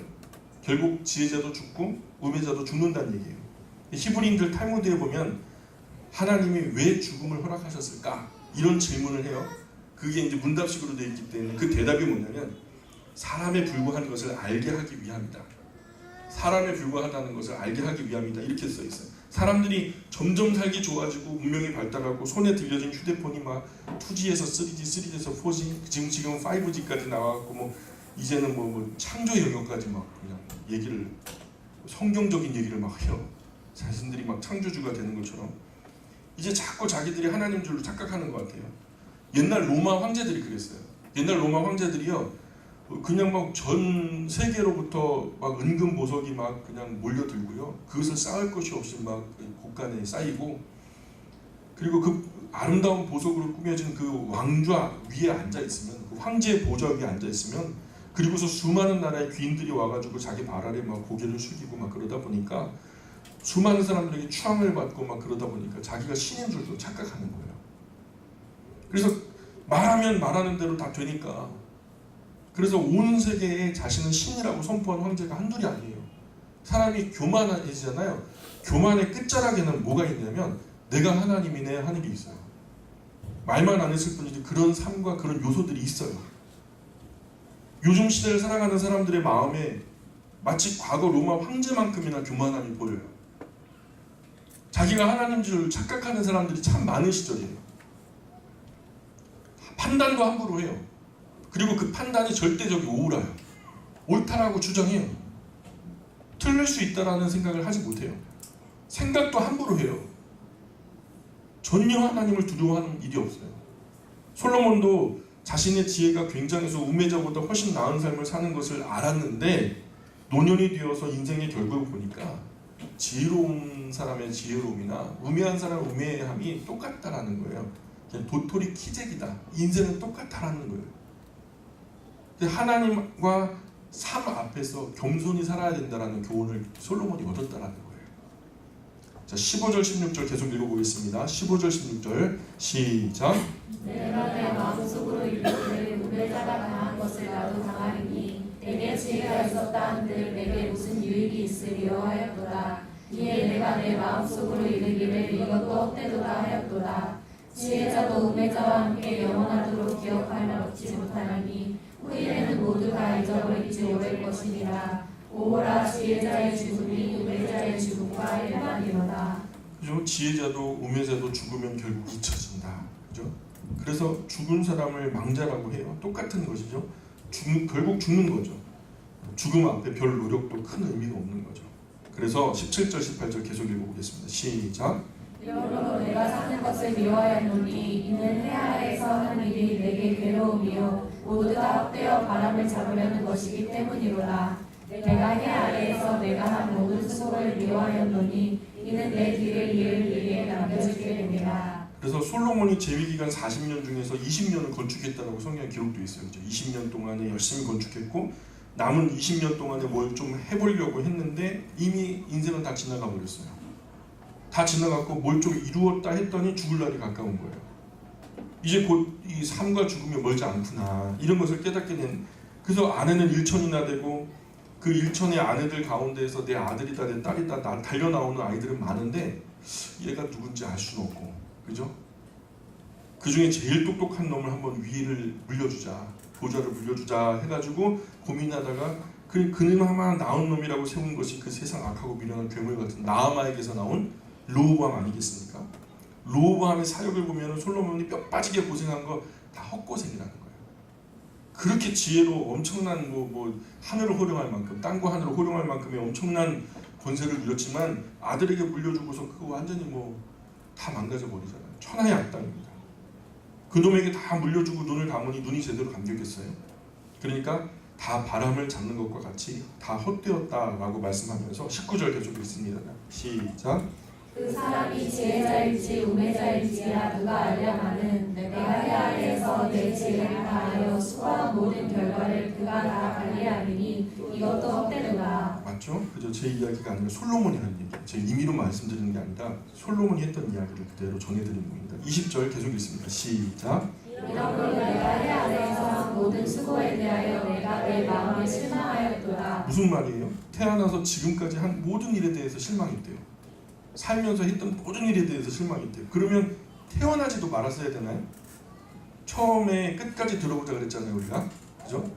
결국 지혜자도 죽고 우매자도 죽는다는 얘기예요. 히브리인들 탈무드에 보면 하나님이 왜 죽음을 허락하셨을까? 이런 질문을 해요. 그게 이제 문답식으로 되어 있기 때문에 그 대답이 뭐냐면 사람에 불과한 것을 알게 하기 위함이다. 사람에 불과하다는 것을 알게 하기 위함이다. 이렇게 써 있어요. 사람들이 점점 살기 좋아지고 문명이 발달하고 손에 들려진 휴대폰이 막 2G에서 3G, 3G에서 4G, 지금 5G까지 나와갖고 뭐 이제는 뭐 창조 영역까지 막 그냥 얘기를 성경적인 얘기를 막 해요. 자신들이 막 창조주가 되는 것처럼 이제 자꾸 자기들이 하나님 줄로 착각하는 것 같아요. 옛날 로마 황제들이 그랬어요. 옛날 로마 황제들이요. 그냥 막 전 세계로부터 막 은근 보석이 막 그냥 몰려들고요. 그것을 쌓을 것이 없이 막 곳간에 쌓이고 그리고 그 아름다운 보석으로 꾸며진 그 왕좌 위에 앉아 있으면 그 황제의 보좌 위에 앉아 있으면 그리고서 수많은 나라의 귀인들이 와가지고 자기 발 아래 막 고개를 숙이고 막 그러다 보니까 수많은 사람들에게 추앙을 받고 막 그러다 보니까 자기가 신인 줄도 착각하는 거예요. 그래서 말하면 말하는 대로 다 되니까 그래서 온 세계에 자신은 신이라고 선포한 황제가 한둘이 아니에요. 사람이 교만해지잖아요. 교만의 끝자락에는 뭐가 있냐면 내가 하나님이네 하는 게 있어요. 말만 안 했을 뿐이지 그런 삶과 그런 요소들이 있어요. 요즘 시대를 살아가는 사람들의 마음에 마치 과거 로마 황제만큼이나 교만함이 보여요. 자기가 하나님인 줄 착각하는 사람들이 참 많은 시절이에요. 판단도 함부로 해요. 그리고 그 판단이 절대적이고 우울해요. 옳다라고 주장해요. 틀릴 수 있다라는 생각을 하지 못해요. 생각도 함부로 해요. 전혀 하나님을 두려워하는 일이 없어요. 솔로몬도 자신의 지혜가 굉장해서 우매자보다 훨씬 나은 삶을 사는 것을 알았는데 노년이 되어서 인생의 결국을 보니까 지혜로운 사람의 지혜로움이나 우매한 사람의 우매함이 똑같다라는 거예요. 그냥 도토리 키재기다. 인생은 똑같다라는 거예요. 하나님과 삶 앞에서 겸손히 살아야 된다라는 교훈을 솔로몬이 얻었다라는 거예요. 자, 15절 16절 계속 읽어보겠습니다. 15절 16절 시작. 내가 내 마음속으로 이르되 우매자가 당한 것을 나도 당하리니 내게 지혜가 있었다 한들 내게 무슨 유익이 있으리요 하였도다. 이에 내가 내 마음속으로 이르기를 이것도 헛되도다 하였도다. 지혜자도 우매자와 함께 영원하도록 기억하며 얻지 못하나니 후일에는 모두 다 잊어버리지 못할 것이니라. 오호라 지혜자의 죽음이 우매자의 죽음과 일반이로다. 그죠? 지혜자도 우매자도 죽으면 결국 잊혀진다. 그죠? 그래서 죽은 사람을 망자라고 해요. 똑같은 것이죠. 결국 죽는 거죠. 죽음 앞에 별 노력도 큰 의미가 없는 거죠. 그래서 17절 18절 계속 읽어보겠습니다. 시작. 이러므로 내가 사는 것을 미워하였노니 이는 해 아래에서 하는 일이 내게 괴로움이요 모두 다 헛되어 바람을 잡으려는 것이기 때문이로다. 내가 해 아래에서 내가 한 모든 수고를 미워하였노니 이는 내 뒤를 이을 위에 남겨주게 됩니다. 그래서 솔로몬이 재위기간 40년 중에서 20년을 건축했다고 성경에 기록되어 있어요. 그죠? 20년 동안에 열심히 건축했고 남은 20년 동안에 뭘 좀 해보려고 했는데 이미 인생은 다 지나가 버렸어요. 다 지나갔고 뭘 좀 이루었다 했더니 죽을 날이 가까운 거예요. 이제 곧 이 삶과 죽음이 멀지 않구나 이런 것을 깨닫게 된. 그래서 아내는 일천이나 되고 그 일천의 아내들 가운데에서 내 아들이다 내 딸이다 나 달려 나오는 아이들은 많은데 얘가 누군지 알 수는 없고, 그죠? 그 중에 제일 똑똑한 놈을 한번 위를 물려주자, 보좌를 물려주자 해가지고 고민하다가 그나마 나은 놈이라고 세운 것이 그 세상 악하고 미련한 괴물 같은 나아마에게서 나온 로보암 아니겠습니까? 로보암의 사역을 보면 솔로몬이 뼈 빠지게 고생한 거 다 헛고생이라는 거예요. 그렇게 지혜로 엄청난 뭐 하늘을 호령할 만큼 땅과 하늘을 호령할 만큼의 엄청난 권세를 누렸지만 아들에게 물려주고서 그거 완전히 뭐 다 망가져 버리잖아요. 천하의 악당입니다. 그 놈에게 다 물려주고 눈을 감으니 눈이 제대로 감겼겠어요? 그러니까 다 바람을 잡는 것과 같이 다 헛되었다라고 말씀하면서 19절 계속 읽습니다. 시작. 그 사람이 지혜자일지 우매자일지야 누가 알려마는 내가 해 아래에서 내 지혜를 다하여 수고한 모든 결과를 그가 다 관리하리니 이것도 헛되도다. 맞죠? 그죠? 제 이야기가 아니라 솔로몬이 한 얘기예요. 제 임의로 말씀드리는 게 아니라 솔로몬이 했던 이야기를 그대로 전해드리는 겁니다. 20절 계속 읽습니다. 시작. 이러므로 내가 해 아래에서 한 모든 수고에 대하여 내가 내 마음에 실망하였도다. 무슨 말이에요? 태어나서 지금까지 한 모든 일에 대해서 실망했대요. 살면서 했던 모든 일에 대해서 실망했대요. 그러면 태어나지도 말았어야 되나요? 처음에 끝까지 들어보자 그랬잖아요, 우리가. 그죠?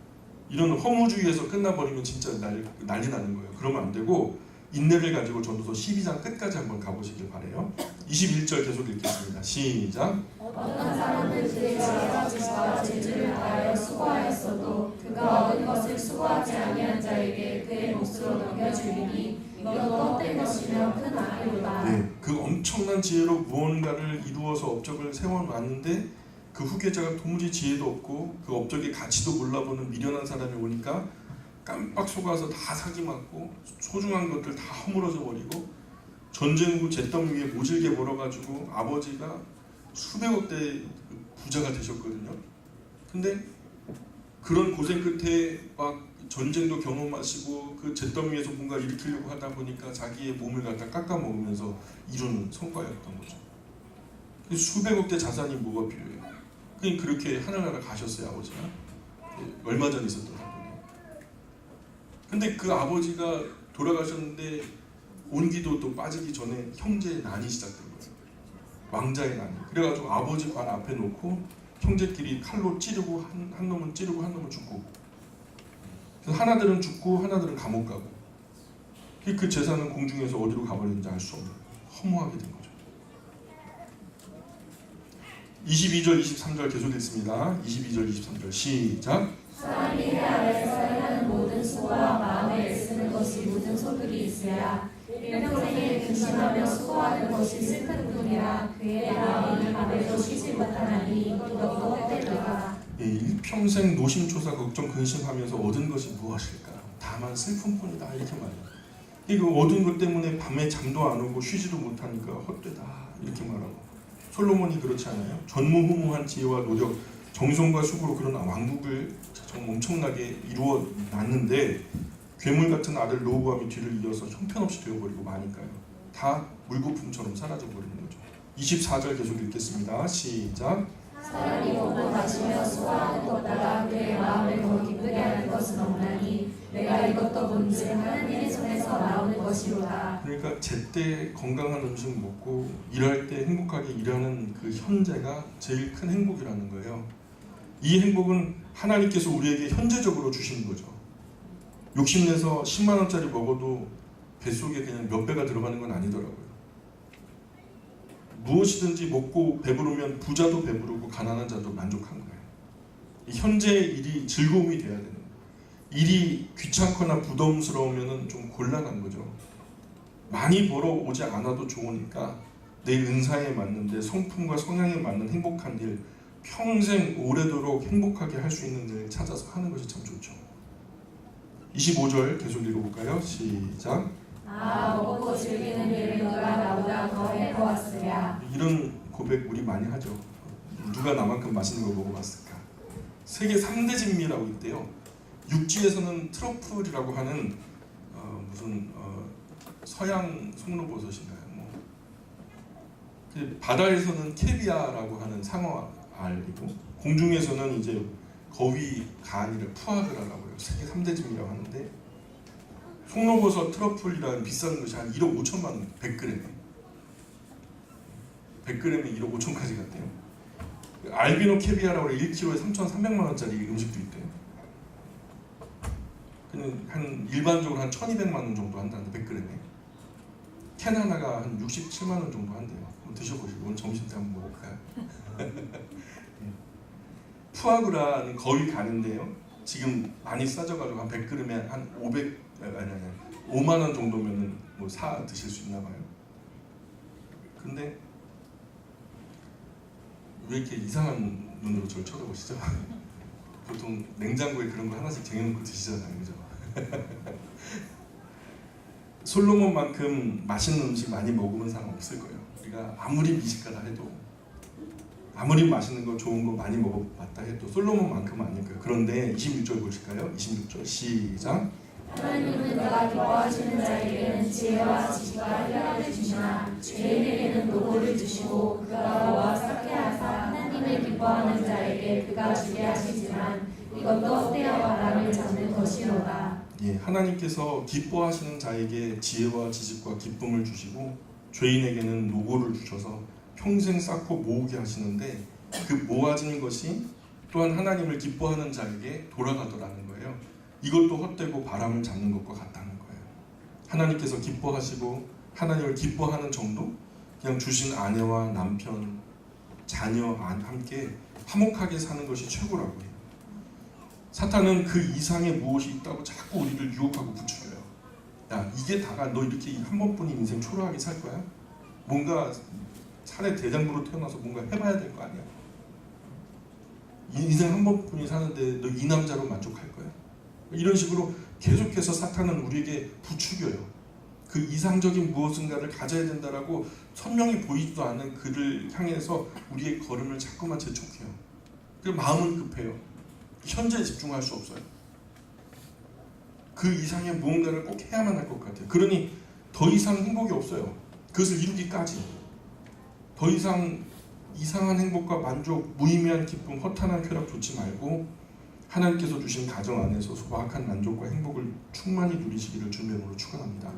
이런 허무주의에서 끝나버리면 진짜 난리 나는 거예요. 그러면 안 되고 인내를 가지고 전도서 12장 끝까지 한번 가보시길 바래요. 21절 계속 읽겠습니다. 시작. 어떤 사람은 그의 지혜와 재주를 다하여 수고하였어도 그가 얻은 것을 수고하지 아니한 자에게 그의 몫으로 넘겨주리니 이것도 헛된 것이며 큰 악이로다. 네, 그 엄청난 지혜로 무언가를 이루어서 업적을 세워놨는데 그 후계자가 도무지 지혜도 없고 그 업적의 가치도 몰라보는 미련한 사람이 오니까 깜빡 속아서 다 사기맞고 소중한 것들 다 허물어져 버리고 전쟁 후 잿더미 위에 모질게 벌어가지고 아버지가 수백억 대 부자가 되셨거든요. 근데 그런 고생 끝에 막 전쟁도 경험하시고 그 잿더미 위에서 뭔가 일으키려고 하다 보니까 자기의 몸을 갖다 깎아 먹으면서 이룬 성과였던 거죠. 수백억 대 자산이 뭐가 필요해요? 그냥 그렇게 하늘나라 가셨어요, 아버지가. 얼마 전에 있었던 사건이에요. 근데 그 아버지가 돌아가셨는데 온기도 또 빠지기 전에 형제의 난이 시작된 거예요. 왕자의 난이. 그래가지고 아버지 관 앞에 놓고 형제끼리 칼로 찌르고 한 놈은 찌르고 한 놈은 죽고. 그래서 하나들은 죽고 하나들은 감옥 가고. 그 재산은 공중에서 어디로 가버리는지 알 수 없는 허무하게 된 거죠. 22절 23절 계속 읽습니다. 22절 23절 시작. 사람이 해 아래에서 행하는 모든 수고와 마음에 애쓰는 것이 묻은 소득이 있어야 일평생에 근심하며 수고하는 것이 슬픈 뿐이라 그의 마음이 밤에도 쉬지 못하나니 이것도 헛되도다. 일평생 노심초사 걱정 근심하면서 얻은 것이 무엇일까? 다만 슬픔뿐이다 이렇게 말해요. 그 얻은 것 때문에 밤에 잠도 안 오고 쉬지도 못하니까 헛되다 이렇게 말하고. 솔로몬이 그렇지 않아요? 전무후무한 지혜와 노력, 정성과 수고로 그런 왕국을 정말 엄청나게 이루어 놨는데 괴물 같은 아들 로보암이 뒤를 이어서 형편없이 되어버리고 마니까요. 다 물거품처럼 사라져버리는 거죠. 24절 계속 읽겠습니다. 시작. 사람이 먹고 마시며 수고하는 것보다 그의 마음을 더 기쁘게 하는 것은 없나니 내가 이것도 본즉 하나님의 손에서 나오는 것이로다. 그러니까 제때 건강한 음식 먹고 일할 때 행복하게 일하는 그 현재가 제일 큰 행복이라는 거예요. 이 행복은 하나님께서 우리에게 현재적으로 주시는 거죠. 욕심내서 10만 원짜리 먹어도 뱃속에 그냥 몇 배가 들어가는 건 아니더라고요. 무엇이든지 먹고 배부르면 부자도 배부르고 가난한 자도 만족한 거예요. 현재의 일이 즐거움이 돼야 되는 거예요. 일이 귀찮거나 부담스러우면 좀 곤란한 거죠. 많이 벌어오지 않아도 좋으니까 내 은사에 맞는 내 성품과 성향에 맞는 행복한 일, 평생 오래도록 행복하게 할 수 있는 일 찾아서 하는 것이 참 좋죠. 25절 계속 읽어볼까요? 시작. 먹고 즐기는 일을 누가 나보다 더 해보았으랴. 이런 고백 우리 많이 하죠. 누가 나만큼 맛있는 거 먹어봤을까? 세계 3대 진미라고 있대요. 육지에서는 트러플이라고 하는 서양 송로버섯인가요? 바다에서는 캐비아라고 하는 상어 알이고 공중에서는 이제 거위가 아니라 푸아그라라고 해요. 세계 3대 진미라고 하는데 송로버섯 트러플이라는 비싼 것이 한 1억 5천만 원 100g에 100g에 1억 5천까지 갔대요. 알비노 캐비아라고 1kg에 3,300만 원짜리 음식도 있대요. 그냥 한 일반적으로 한 1,200만 원 정도 한다는데 100g에 캔 하나가 한 67만 원 정도 한대요. 한번 드셔보시고 오늘 점심 때 한번 먹을까요? 푸아그라는 거의 가는데요. 지금 많이 싸져가지고 한 100g에 한 5만 원 정도면은 뭐 사 드실 수 있나 봐요. 근데 왜 이렇게 이상한 눈으로 저를 쳐다보시죠? 보통 냉장고에 그런 거 하나씩 쟁여놓고 드시잖아요, 그죠? 솔로몬만큼 맛있는 음식 많이 먹으면 사람 없을 거예요. 우리가 아무리 미식가라 해도 아무리 맛있는 거 좋은 거 많이 먹어봤다 해도 솔로몬만큼은 아닐 거예요. 그런데 26절 보실까요? 26절 시작. 하나님은 그가 기뻐하시는 자에게는 지혜와 지식과 희락을 주시나 죄인에게는 노고를 주시고 그가 모아 쌓게 하사 하나님을 기뻐하는 자에게 그가 주게 하시지만 이것도 헛되어 바람을 잡는 것이로다. 예, 하나님께서 기뻐하시는 자에게 지혜와 지식과 기쁨을 주시고 죄인에게는 노고를 주셔서 평생 쌓고 모으게 하시는데 그 모아진 것이 또한 하나님을 기뻐하는 자에게 돌아가더라는 거예요. 이것도 헛되고 바람을 잡는 것과 같다는 거예요. 하나님께서 기뻐하시고 하나님을 기뻐하는 정도? 그냥 주신 아내와 남편, 자녀 함께 화목하게 사는 것이 최고라고 해요. 사탄은 그 이상의 무엇이 있다고 자꾸 우리를 유혹하고 부추겨요. 야, 이게 다가 너 이렇게 한 번뿐인 인생 초라하게 살 거야? 뭔가 차라리 대장부로 태어나서 뭔가 해봐야 될 거 아니야? 인생 한 번뿐이 사는데 너 이 남자로 만족할 거야? 이런 식으로 계속해서 사탄은 우리에게 부추겨요. 그 이상적인 무엇인가를 가져야 된다라고 선명히 보이지도 않는 그를 향해서 우리의 걸음을 자꾸만 재촉해요. 그 마음은 급해요. 현재에 집중할 수 없어요. 그 이상의 무언가를 꼭 해야만 할 것 같아요. 그러니 더 이상 행복이 없어요. 그것을 이루기까지. 더 이상 이상한 행복과 만족, 무의미한 기쁨, 허탄한 쾌락 좋지 말고 하나님께서 주신 가정 안에서 소박한 만족과 행복을 충만히 누리시기를 주님으로 축원합니다.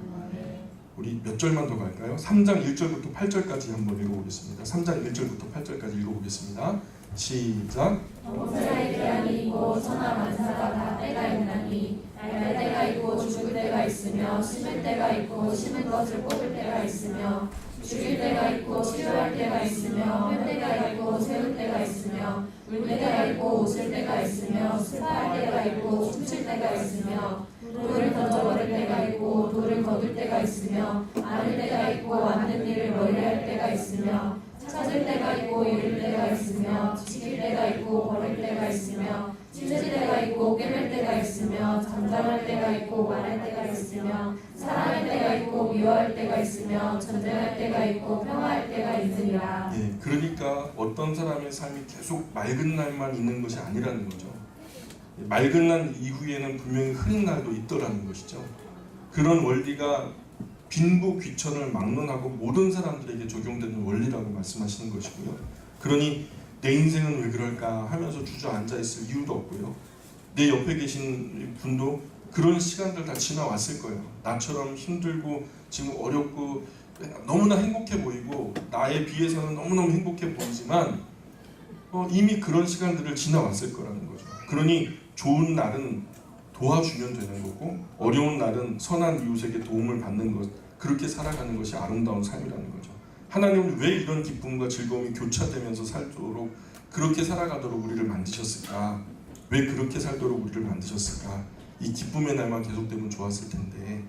우리 몇 절만 더 갈까요? 3장 1절부터 8절까지 한번 읽어보겠습니다. 3장 1절부터 8절까지 읽어보겠습니다. 시작. 목사의 계량이 있고 천하 만사가 다 때가 있나니 날 때가 있고 죽을 때가 있으며 심을 때가 있고 심은 것을 뽑을 때가 있으며 죽일 때가 있고 치료할 때가 있으며 할 때가 있고 세울 때가 있으며 울 때가 있고 웃을 때가 있으며 슬퍼할 때가 있고 춤출 때가 있으며 돌을 던져버릴 때가 있고 돌을 거둘 때가 있으며 안을 때가 있고 앉는 일을 멀리할 때가 있으며 찾을 때가 있고 잃을 때가 있으며 지킬 때가 있고 버릴 때가 있으며 찢을 때가 있고 깨맬 때가 있으며 잠잠할 때가 있고 말할 때가 있으며 사랑할 때가 있고 미워할 때가 있으며 전쟁할 때가 있고 평화할 때가 있으리라. 예, 그러니까 어떤 사람의 삶이 계속 맑은 날만 있는 것이 아니라는 거죠. 맑은 날 이후에는 분명히 흐린 날도 있더라는 것이죠. 그런 원리가 빈부 귀천을 막론하고 모든 사람들에게 적용되는 원리라고 말씀하시는 것이고요. 그러니 내 인생은 왜 그럴까 하면서 주저앉아 있을 이유도 없고요. 내 옆에 계신 분도 그런 시간들 다 지나왔을 거예요. 나처럼 힘들고 지금 어렵고 너무나 행복해 보이고 나에 비해서는 너무너무 행복해 보이지만 이미 그런 시간들을 지나왔을 거라는 거죠. 그러니 좋은 날은 도와주면 되는 거고 어려운 날은 선한 이웃에게 도움을 받는 것, 그렇게 살아가는 것이 아름다운 삶이라는 거죠. 하나님은 왜 이런 기쁨과 즐거움이 교차되면서 살도록 그렇게 살아가도록 우리를 만드셨을까? 왜 그렇게 살도록 우리를 만드셨을까? 이 기쁨의 날만 계속되면 좋았을 텐데,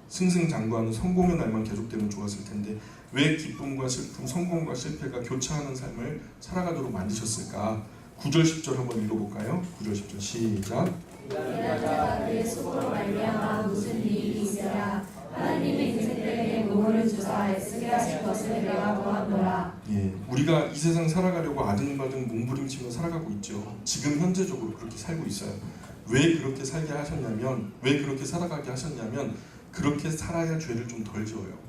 승승장구하는 성공의 날만 계속되면 좋았을 텐데 왜 기쁨과 슬픔, 성공과 실패가 교차하는 삶을 살아가도록 만드셨을까? 9절 10절 한번 읽어볼까요? 9절 10절 시작. 이런 자가 그의 수고로 말미암아 무슨 일이 있으랴 하나님의 인생들에게 노고를 주사 애쓰게 하실 것을 내가 보았노라. 예, 우리가 이 세상 살아가려고 아등바등 몸부림치며 살아가고 있죠. 지금 현재적으로 그렇게 살고 있어요. 왜 그렇게 살게 하셨냐면, 왜 그렇게 살아가게 하셨냐면 그렇게 살아야 죄를 좀 덜 지어요.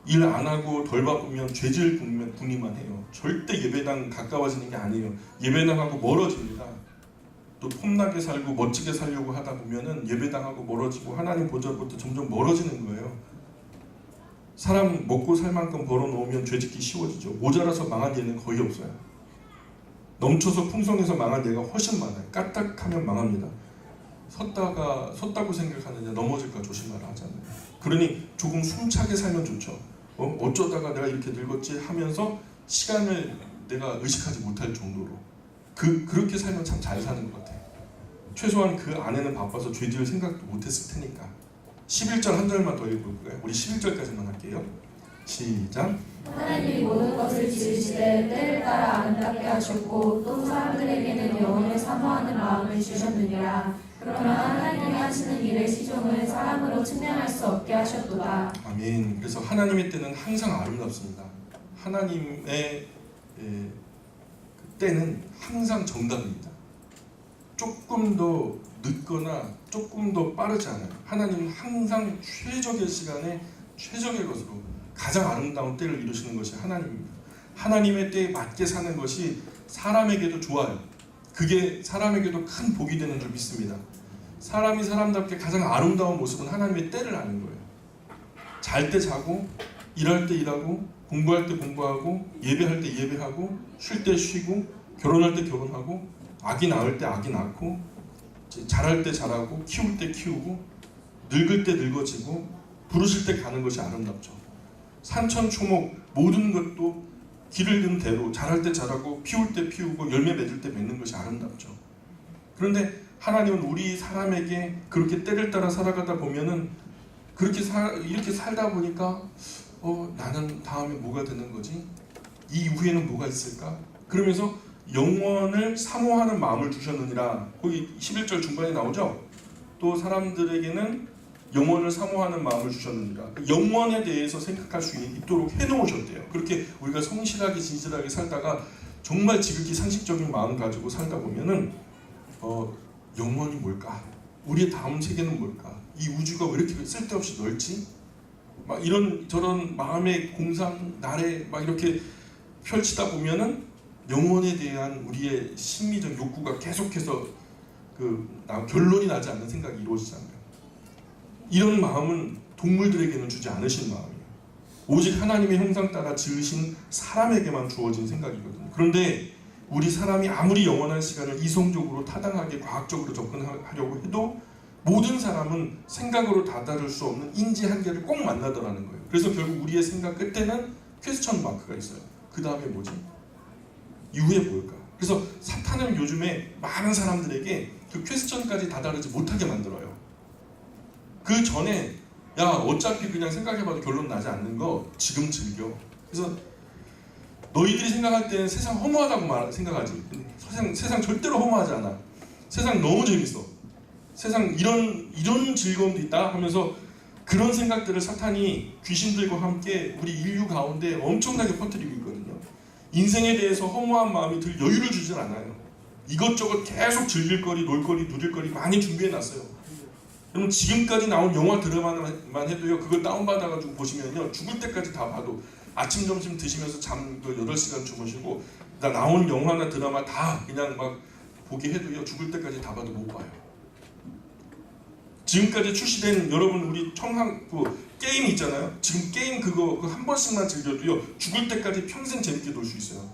일 안 하고 덜 바쁘면 죄질 분이만 해요. 절대 예배당 가까워지는 게 아니에요. 예배당하고 멀어집니다. 또 폼나게 살고 멋지게 살려고 하다 보면은 예배당하고 멀어지고 하나님 보좌로부터 점점 멀어지는 거예요. 사람 먹고 살 만큼 벌어놓으면 죄짓기 쉬워지죠. 모자라서 망한 예는 거의 없어요. 넘쳐서 풍성해서 망한 예가 훨씬 많아요. 까딱하면 망합니다. 섰다고 생각하느냐 넘어질까 조심하라 하잖아요. 그러니 조금 숨차게 살면 좋죠. 어쩌다가 내가 이렇게 늙었지 하면서 시간을 내가 의식하지 못할 정도로 그렇게 살면 참 잘 사는 것 같아요. 최소한 그 안에는 바빠서 죄 지을 생각도 못했을 테니까. 11절 한 절만 더 읽어볼까요? 우리 11절까지만 할게요. 시작. 하나님이 모든 것을 지으시되 때를 따라 아름답게 하셨고 또 사람들에게는 영혼을 사모하는 마음을 주셨느니라. 그러나 하나님이 하시는 일의 시종을 사람으로 측량할 수 없게 하셨도다. 아멘. 그래서 하나님의 때는 항상 아름답습니다. 하나님의 때는 항상 정답입니다. 조금 더 늦거나 조금 더 빠르지 않아요. 하나님은 항상 최적의 시간에 최적의 것으로 가장 아름다운 때를 이루시는 것이 하나님입니다. 하나님의 때에 맞게 사는 것이 사람에게도 좋아요. 그게 사람에게도 큰 복이 되는 줄 믿습니다. 사람이 사람답게 가장 아름다운 모습은 하나님의 때를 아는 거예요. 잘 때 자고, 일할 때 일하고, 공부할 때 공부하고, 예배할 때 예배하고, 쉴 때 쉬고, 결혼할 때 결혼하고, 아기 낳을 때 아기 낳고, 잘할 때 잘하고, 키울 때 키우고, 늙을 때 늙어지고, 부르실 때 가는 것이 아름답죠. 산천초목 모든 것도 길을 든 대로 자랄 때 자라고 피울 때 피우고 열매 맺을 때 맺는 것이 아름답죠. 그런데 하나님은 우리 사람에게 그렇게 때를 따라 살아가다 보면은 이렇게 살다 보니까 나는 다음에 뭐가 되는 거지? 이 이후에는 뭐가 있을까? 그러면서 영원을 사모하는 마음을 주셨느니라. 거기 11절 중반에 나오죠. 또 사람들에게는 영원을 사모하는 마음을 주셨느니라. 영원에 대해서 생각할 수 있도록 해놓으셨대요. 그렇게 우리가 성실하게 진실하게 살다가 정말 지극히 상식적인 마음 가지고 살다 보면은 영원이 뭘까? 우리의 다음 세계는 뭘까? 이 우주가 왜 이렇게 쓸데없이 넓지? 막 이런 저런 마음의 공상 나래 막 이렇게 펼치다 보면은 영원에 대한 우리의 심리적 욕구가 계속해서 결론이 나지 않는 생각이 이루어지잖아요. 이런 마음은 동물들에게는 주지 않으신 마음이에요. 오직 하나님의 형상 따라 지으신 사람에게만 주어진 생각이거든요. 그런데 우리 사람이 아무리 영원한 시간을 이성적으로 타당하게 과학적으로 접근하려고 해도 모든 사람은 생각으로 다다를 수 없는 인지 한계를 꼭 만나더라는 거예요. 그래서 결국 우리의 생각 끝에는 퀘스천 마크가 있어요. 그 다음에 뭐지? 이후에 뭘까? 그래서 사탄은 요즘에 많은 사람들에게 그 퀘스천까지 다다르지 못하게 만들어요. 그 전에 야 어차피 그냥 생각해봐도 결론 나지 않는 거 지금 즐겨. 그래서 너희들이 생각할 때는 세상 허무하다고 생각하지. 근데 세상 절대로 허무하지 않아. 세상 너무 재밌어. 세상 이런 즐거움도 있다 하면서 그런 생각들을 사탄이 귀신들과 함께 우리 인류 가운데 엄청나게 퍼뜨리고 있거든요. 인생에 대해서 허무한 마음이 들 여유를 주질 않아요. 이것저것 계속 즐길 거리, 놀 거리, 누릴 거리 많이 준비해놨어요. 여러분 지금까지 나온 영화 드라마만 해도요, 그걸 다운받아가지고 보시면요, 죽을 때까지 다 봐도 아침 점심 드시면서 잠도 8시간 주무시고 나온 영화나 드라마 다 그냥 막 보게 해도요, 죽을 때까지 다 봐도 못 봐요. 지금까지 출시된 여러분 우리 청한 게임 있잖아요. 지금 게임 그거 한 번씩만 즐겨도요, 죽을 때까지 평생 재밌게 놀 수 있어요.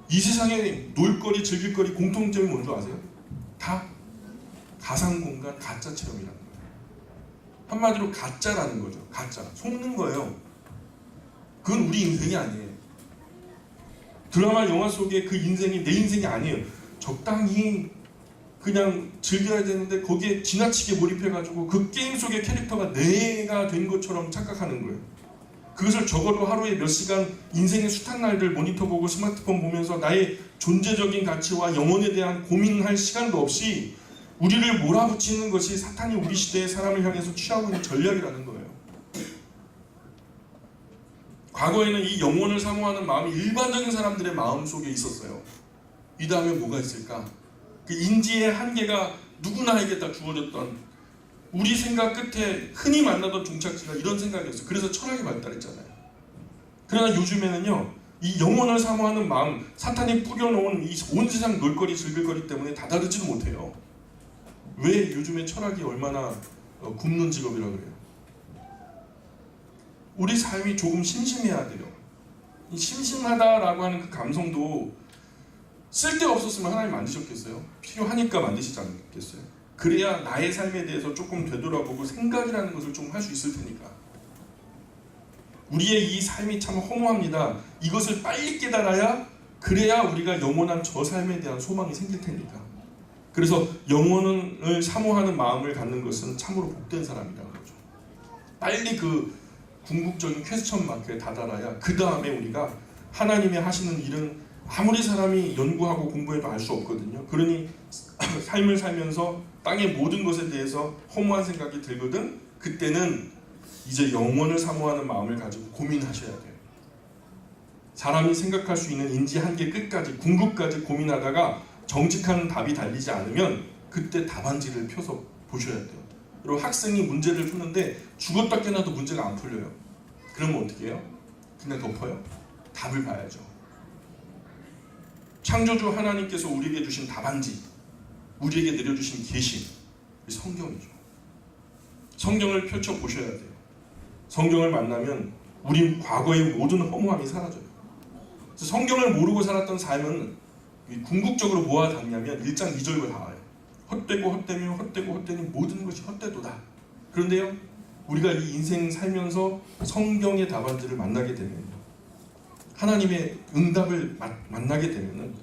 이 세상에 놀거리, 즐길거리 공통점이 뭔지 아세요? 다 가상공간 가짜 체험이라는 거예요. 한마디로 가짜라는 거죠. 가짜. 속는 거예요. 그건 우리 인생이 아니에요. 드라마, 영화 속에 그 인생이 내 인생이 아니에요. 적당히 그냥 즐겨야 되는데 거기에 지나치게 몰입해가지고 그 게임 속의 캐릭터가 내가 된 것처럼 착각하는 거예요. 그것을 적어도 하루에 몇 시간 인생의 숱한 날들 모니터 보고 스마트폰 보면서 나의 존재적인 가치와 영혼에 대한 고민할 시간도 없이 우리를 몰아붙이는 것이 사탄이 우리 시대의 사람을 향해서 취하고 있는 전략이라는 거예요. 과거에는 이 영혼을 사모하는 마음이 일반적인 사람들의 마음 속에 있었어요. 이 다음에 뭐가 있을까? 그 인지의 한계가 누구나에게 다 주어졌던 우리 생각 끝에 흔히 만나던 종착지가 이런 생각이었어요. 그래서 철학이 발달했잖아요. 그러나 요즘에는요, 이 영혼을 사모하는 마음, 사탄이 뿌려놓은 이 온 세상 놀거리, 즐길거리 때문에 다다르지도 못해요. 왜 요즘에 철학이 얼마나 굶는 직업이라 그래요? 우리 삶이 조금 심심해야 돼요. 이 심심하다라고 하는 그 감성도 쓸데없었으면 하나님 만드셨겠어요? 필요하니까 만드시지 않겠어요? 그래야 나의 삶에 대해서 조금 되돌아보고 생각이라는 것을 좀 할 수 있을 테니까. 우리의 이 삶이 참 허무합니다. 이것을 빨리 깨달아야, 그래야 우리가 영원한 저 삶에 대한 소망이 생길 테니까. 그래서 영혼을 사모하는 마음을 갖는 것은 참으로 복된 사람이라는 거죠. 빨리 그 궁극적인 퀘스천 마크에 다다라야 그 다음에 우리가 하나님이 하시는 일은 아무리 사람이 연구하고 공부해도 알 수 없거든요. 그러니 삶을 살면서 땅의 모든 것에 대해서 허무한 생각이 들거든, 그때는 이제 영혼을 사모하는 마음을 가지고 고민하셔야 돼요. 사람이 생각할 수 있는 인지 한계 끝까지, 궁극까지 고민하다가 정직한 답이 달리지 않으면 그때 답안지를 펴서 보셔야 돼요. 그리고 학생이 문제를 푸는데 죽었다 깨나도 문제가 안 풀려요. 그러면 어떻게 해요? 그냥 덮어요? 답을 봐야죠. 창조주 하나님께서 우리에게 주신 답안지, 우리에게 내려주신 계시, 성경이죠. 성경을 펼쳐 보셔야 돼요. 성경을 만나면 우리 과거의 모든 허무함이 사라져요. 그래서 성경을 모르고 살았던 삶은 궁극적으로 뭐가 닿냐면 1장 2절과 닿아요. 헛되고 헛되며 헛되고 헛되니 모든 것이 헛되도다. 그런데요, 우리가 이 인생 살면서 성경의 답안지를 만나게 되면, 하나님의 응답을 만나게 되면은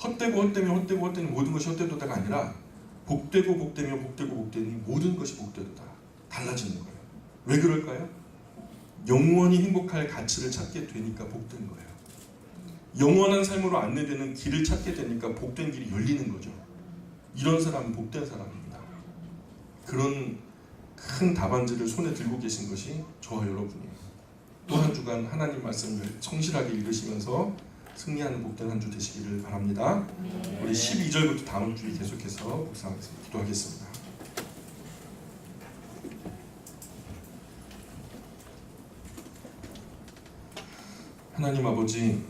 헛되고 헛되며 헛되고 헛되니 모든 것이 헛되도다가 아니라 복되고 복되며 복되고 복되니 모든 것이 복되도다. 달라지는 거예요. 왜 그럴까요? 영원히 행복할 가치를 찾게 되니까 복된 거예요. 영원한 삶으로 안내되는 길을 찾게 되니까 복된 길이 열리는 거죠. 이런 사람은 복된 사람입니다. 그런 큰 답안지를 손에 들고 계신 것이 저와 여러분이에요. 또 한 주간 하나님 말씀을 성실하게 읽으시면서 승리하는 복된 한 주 되시기를 바랍니다. 우리 12절부터 다음 주에 계속해서 묵상하겠습니다. 기도하겠습니다. 하나님 아버지,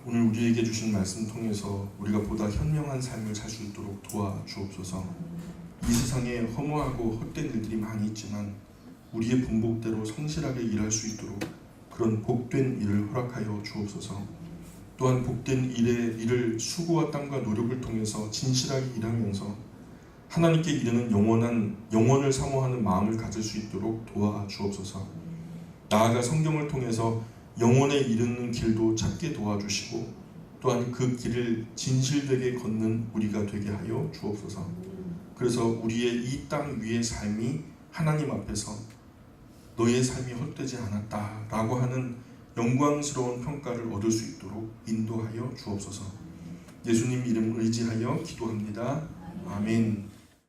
오늘 우리에게 주신 말씀 통해서 우리가 보다 현명한 삶을 살 수 있도록 도와주옵소서. 이 세상에 허무하고 헛된 일들이 많이 있지만 우리의 분복대로 성실하게 일할 수 있도록 그런 복된 일을 허락하여 주옵소서. 또한 복된 일을 수고와 땀과 노력을 통해서 진실하게 일하면서 하나님께 이르는 영원을 사모하는 마음을 가질 수 있도록 도와주옵소서. 나아가 성경을 통해서 영원에 이르는 길도 찾게 도와주시고 또한 그 길을 진실되게 걷는 우리가 되게 하여 주옵소서. 그래서 우리의 이 땅 위의 삶이 하나님 앞에서 너의 삶이 헛되지 않았다라고 하는 영광스러운 평가를 얻을 수 있도록 인도하여 주옵소서. 예수님 이름 의지하여 기도합니다. 아멘.